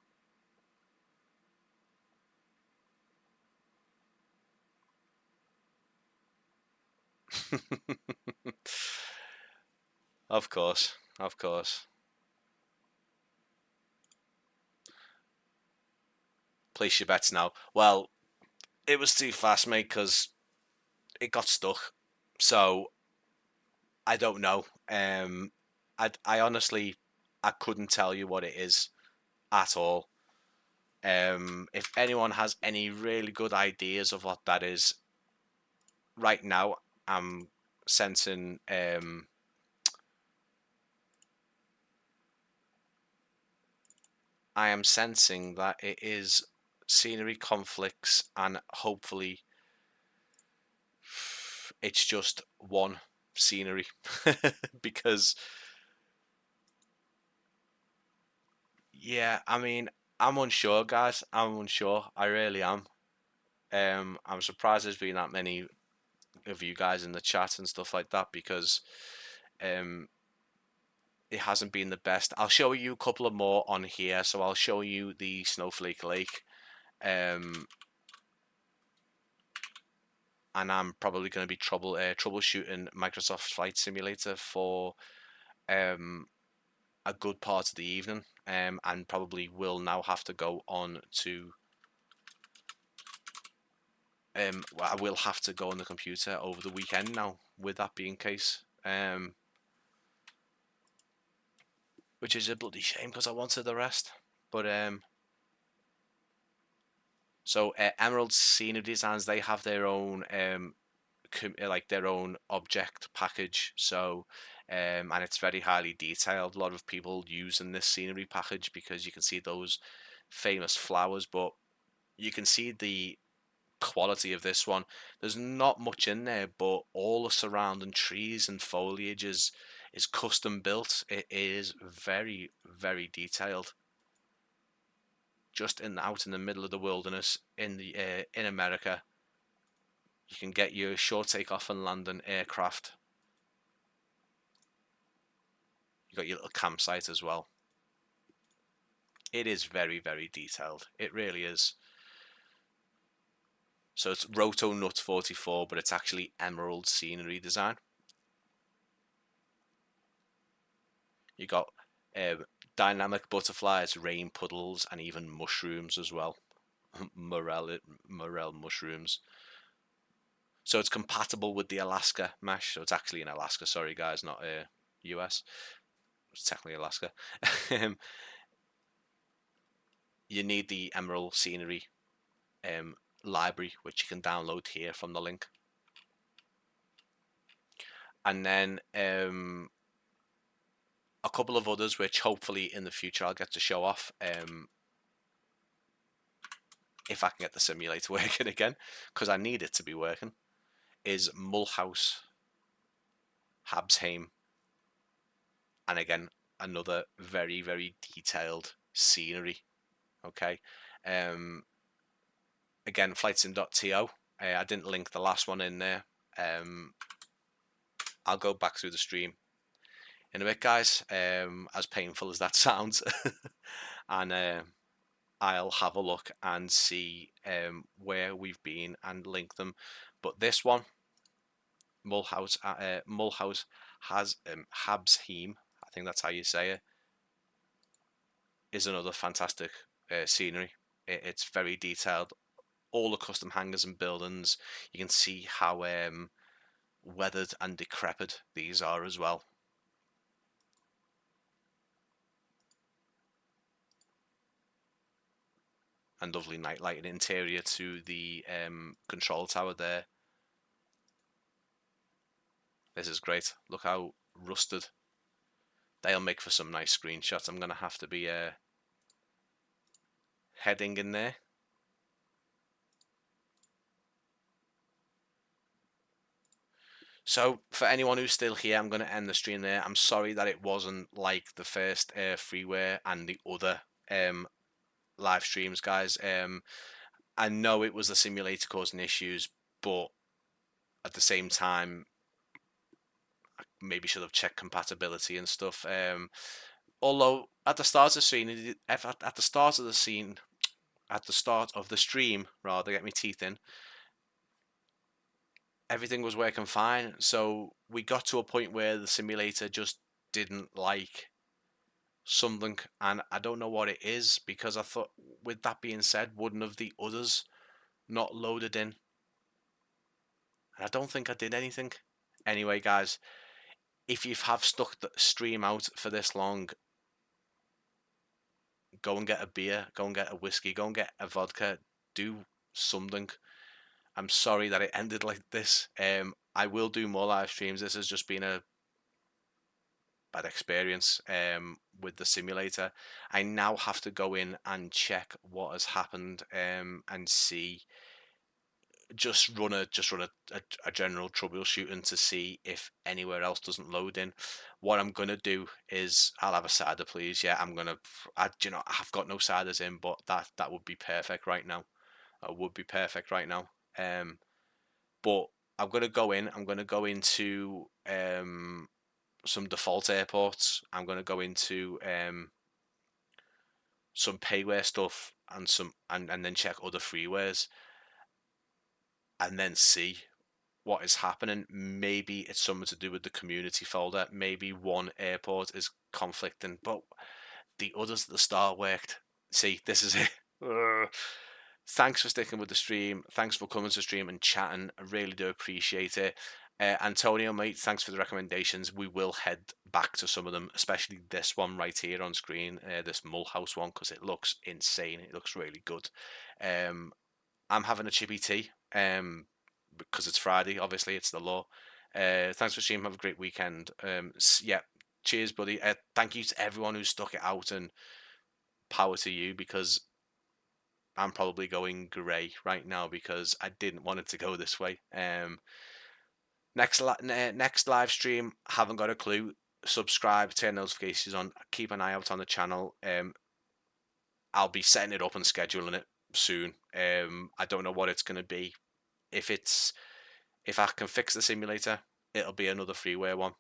Of course. Place your bets now. Well, it was too fast, mate, because it got stuck. So I don't know. I honestly, I couldn't tell you what it is at all. If anyone has any really good ideas of what that is, right now I'm sensing that it is scenery conflicts, and hopefully it's just one scenery because yeah, I mean, I'm unsure, guys. I'm unsure. I really am. I'm surprised there's been that many of you guys in the chat and stuff like that, because it hasn't been the best. I'll show you a couple of more on here. So I'll show you the Snowflake Lake, and I'm probably going to be troubleshooting Microsoft Flight Simulator for a good part of the evening, and probably will now have to go on to I will have to go on the computer over the weekend now, with that being case, which is a bloody shame because I wanted the rest. But so Emerald Scenery Designs, they have their own like their own object package. So and it's very highly detailed. A lot of people using this scenery package because you can see those famous flowers, but you can see the quality of this one. There's not much in there, but all the surrounding trees and foliage is custom built. It is very, very detailed. Just out in the middle of the wilderness in America, you can get your short takeoff and landing aircraft. You got your little campsite as well. It is very, very detailed. It really is. So it's Roto Nut 44, but it's actually Emerald Scenery Design. You got dynamic butterflies, rain puddles, and even mushrooms as well. Morel mushrooms. So it's compatible with the Alaska mesh. So it's actually in Alaska. Sorry guys, not US. It's technically Alaska. You need the Emerald Scenery library, which you can download here from the link. And then a couple of others which hopefully in the future I'll get to show off. if I can get the simulator working again, because I need it to be working, is Mulhouse, Habsheim, and again, another very, very detailed scenery. Okay. Again, flightsim.to. I didn't link the last one in there. I'll go back through the stream in a bit, guys, as painful as that sounds. And I'll have a look and see where we've been and link them. But this one, Mulhouse has Habsheim, I think that's how you say it, is another fantastic scenery. It's very detailed. All the custom hangars and buildings, you can see how weathered and decrepit these are as well. And lovely night lighting interior to the control tower there. This is great. Look how rusted. They'll make for some nice screenshots. I'm going to have to be heading in there. So for anyone who's still here, I'm going to end the stream there. I'm sorry that it wasn't like the first Freeware and the other live streams, guys. I know it was the simulator causing issues, but at the same time, I maybe should have checked compatibility and stuff. Although at the start of the scene, at the start of the stream, rather, get my teeth in, everything was working fine. So we got to a point where the simulator just didn't like something, and I don't know what it is, because I thought, with that being said, wouldn't have the others not loaded in? And I don't think I did anything. Anyway, guys, if you have stuck the stream out for this long, go and get a beer, go and get a whiskey, go and get a vodka, do something. I'm sorry that it ended like this. I will do more live streams. This has just been a bad experience with the simulator. I now have to go in and check what has happened and see. Just run a general troubleshooting to see if anywhere else doesn't load in. What I'm gonna do is I'll have a cider, please. Yeah, I've got no ciders in, but that would be perfect right now. Would be perfect right now. But I'm gonna go in. I'm gonna go into some default airports. I'm gonna go into some payware stuff and then check other freewares, and then see what is happening. Maybe it's something to do with the community folder. Maybe one airport is conflicting, but the others at the start worked. See, this is it. Thanks for sticking with the stream. Thanks for coming to the stream and chatting. I really do appreciate it. Antonio, mate, thanks for the recommendations. We will head back to some of them, especially this one right here on screen, this Mulhouse one, because it looks insane. It looks really good. I'm having a chippy tea because it's Friday. Obviously, it's the law. Thanks for stream. Have a great weekend. Yeah, cheers, buddy. Thank you to everyone who stuck it out, and power to you, because I'm probably going grey right now because I didn't want it to go this way. Next live stream, haven't got a clue. Subscribe, turn notifications on, keep an eye out on the channel. I'll be setting it up and scheduling it soon. I don't know what it's going to be. If I can fix the simulator, it'll be another freeware one.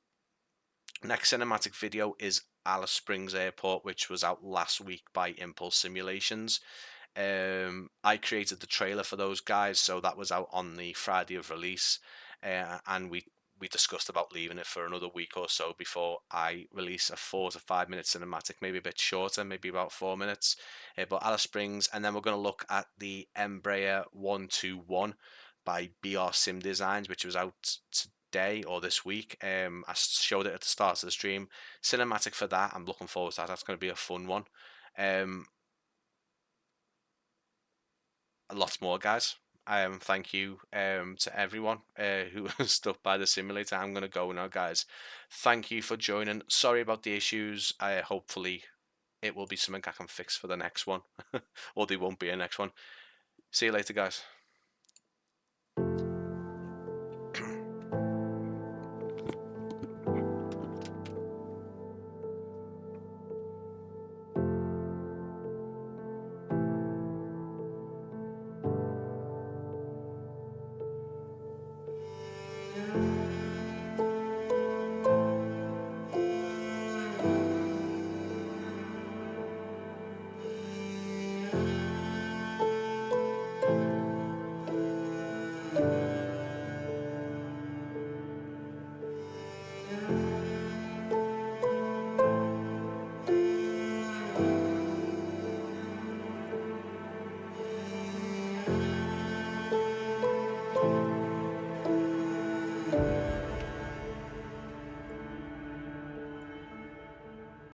Next cinematic video is Alice Springs Airport, which was out last week by Impulse Simulations. I created the trailer for those guys, so that was out on the Friday of release, and we discussed about leaving it for another week or so before I release a 4 to 5 minute cinematic, maybe a bit shorter, maybe about 4 minutes. But Alice Springs, and then we're going to look at the Embraer 121 by BR Sim Designs, which was out today or this week. I showed it at the start of the stream. Cinematic for that, I'm looking forward to that. That's going to be a fun one. Lots more, guys. Thank you to everyone who stuck by the simulator. I'm going to go now, guys. Thank you for joining. Sorry about the issues. Hopefully it will be something I can fix for the next one. Or there won't be a next one. See you later, guys.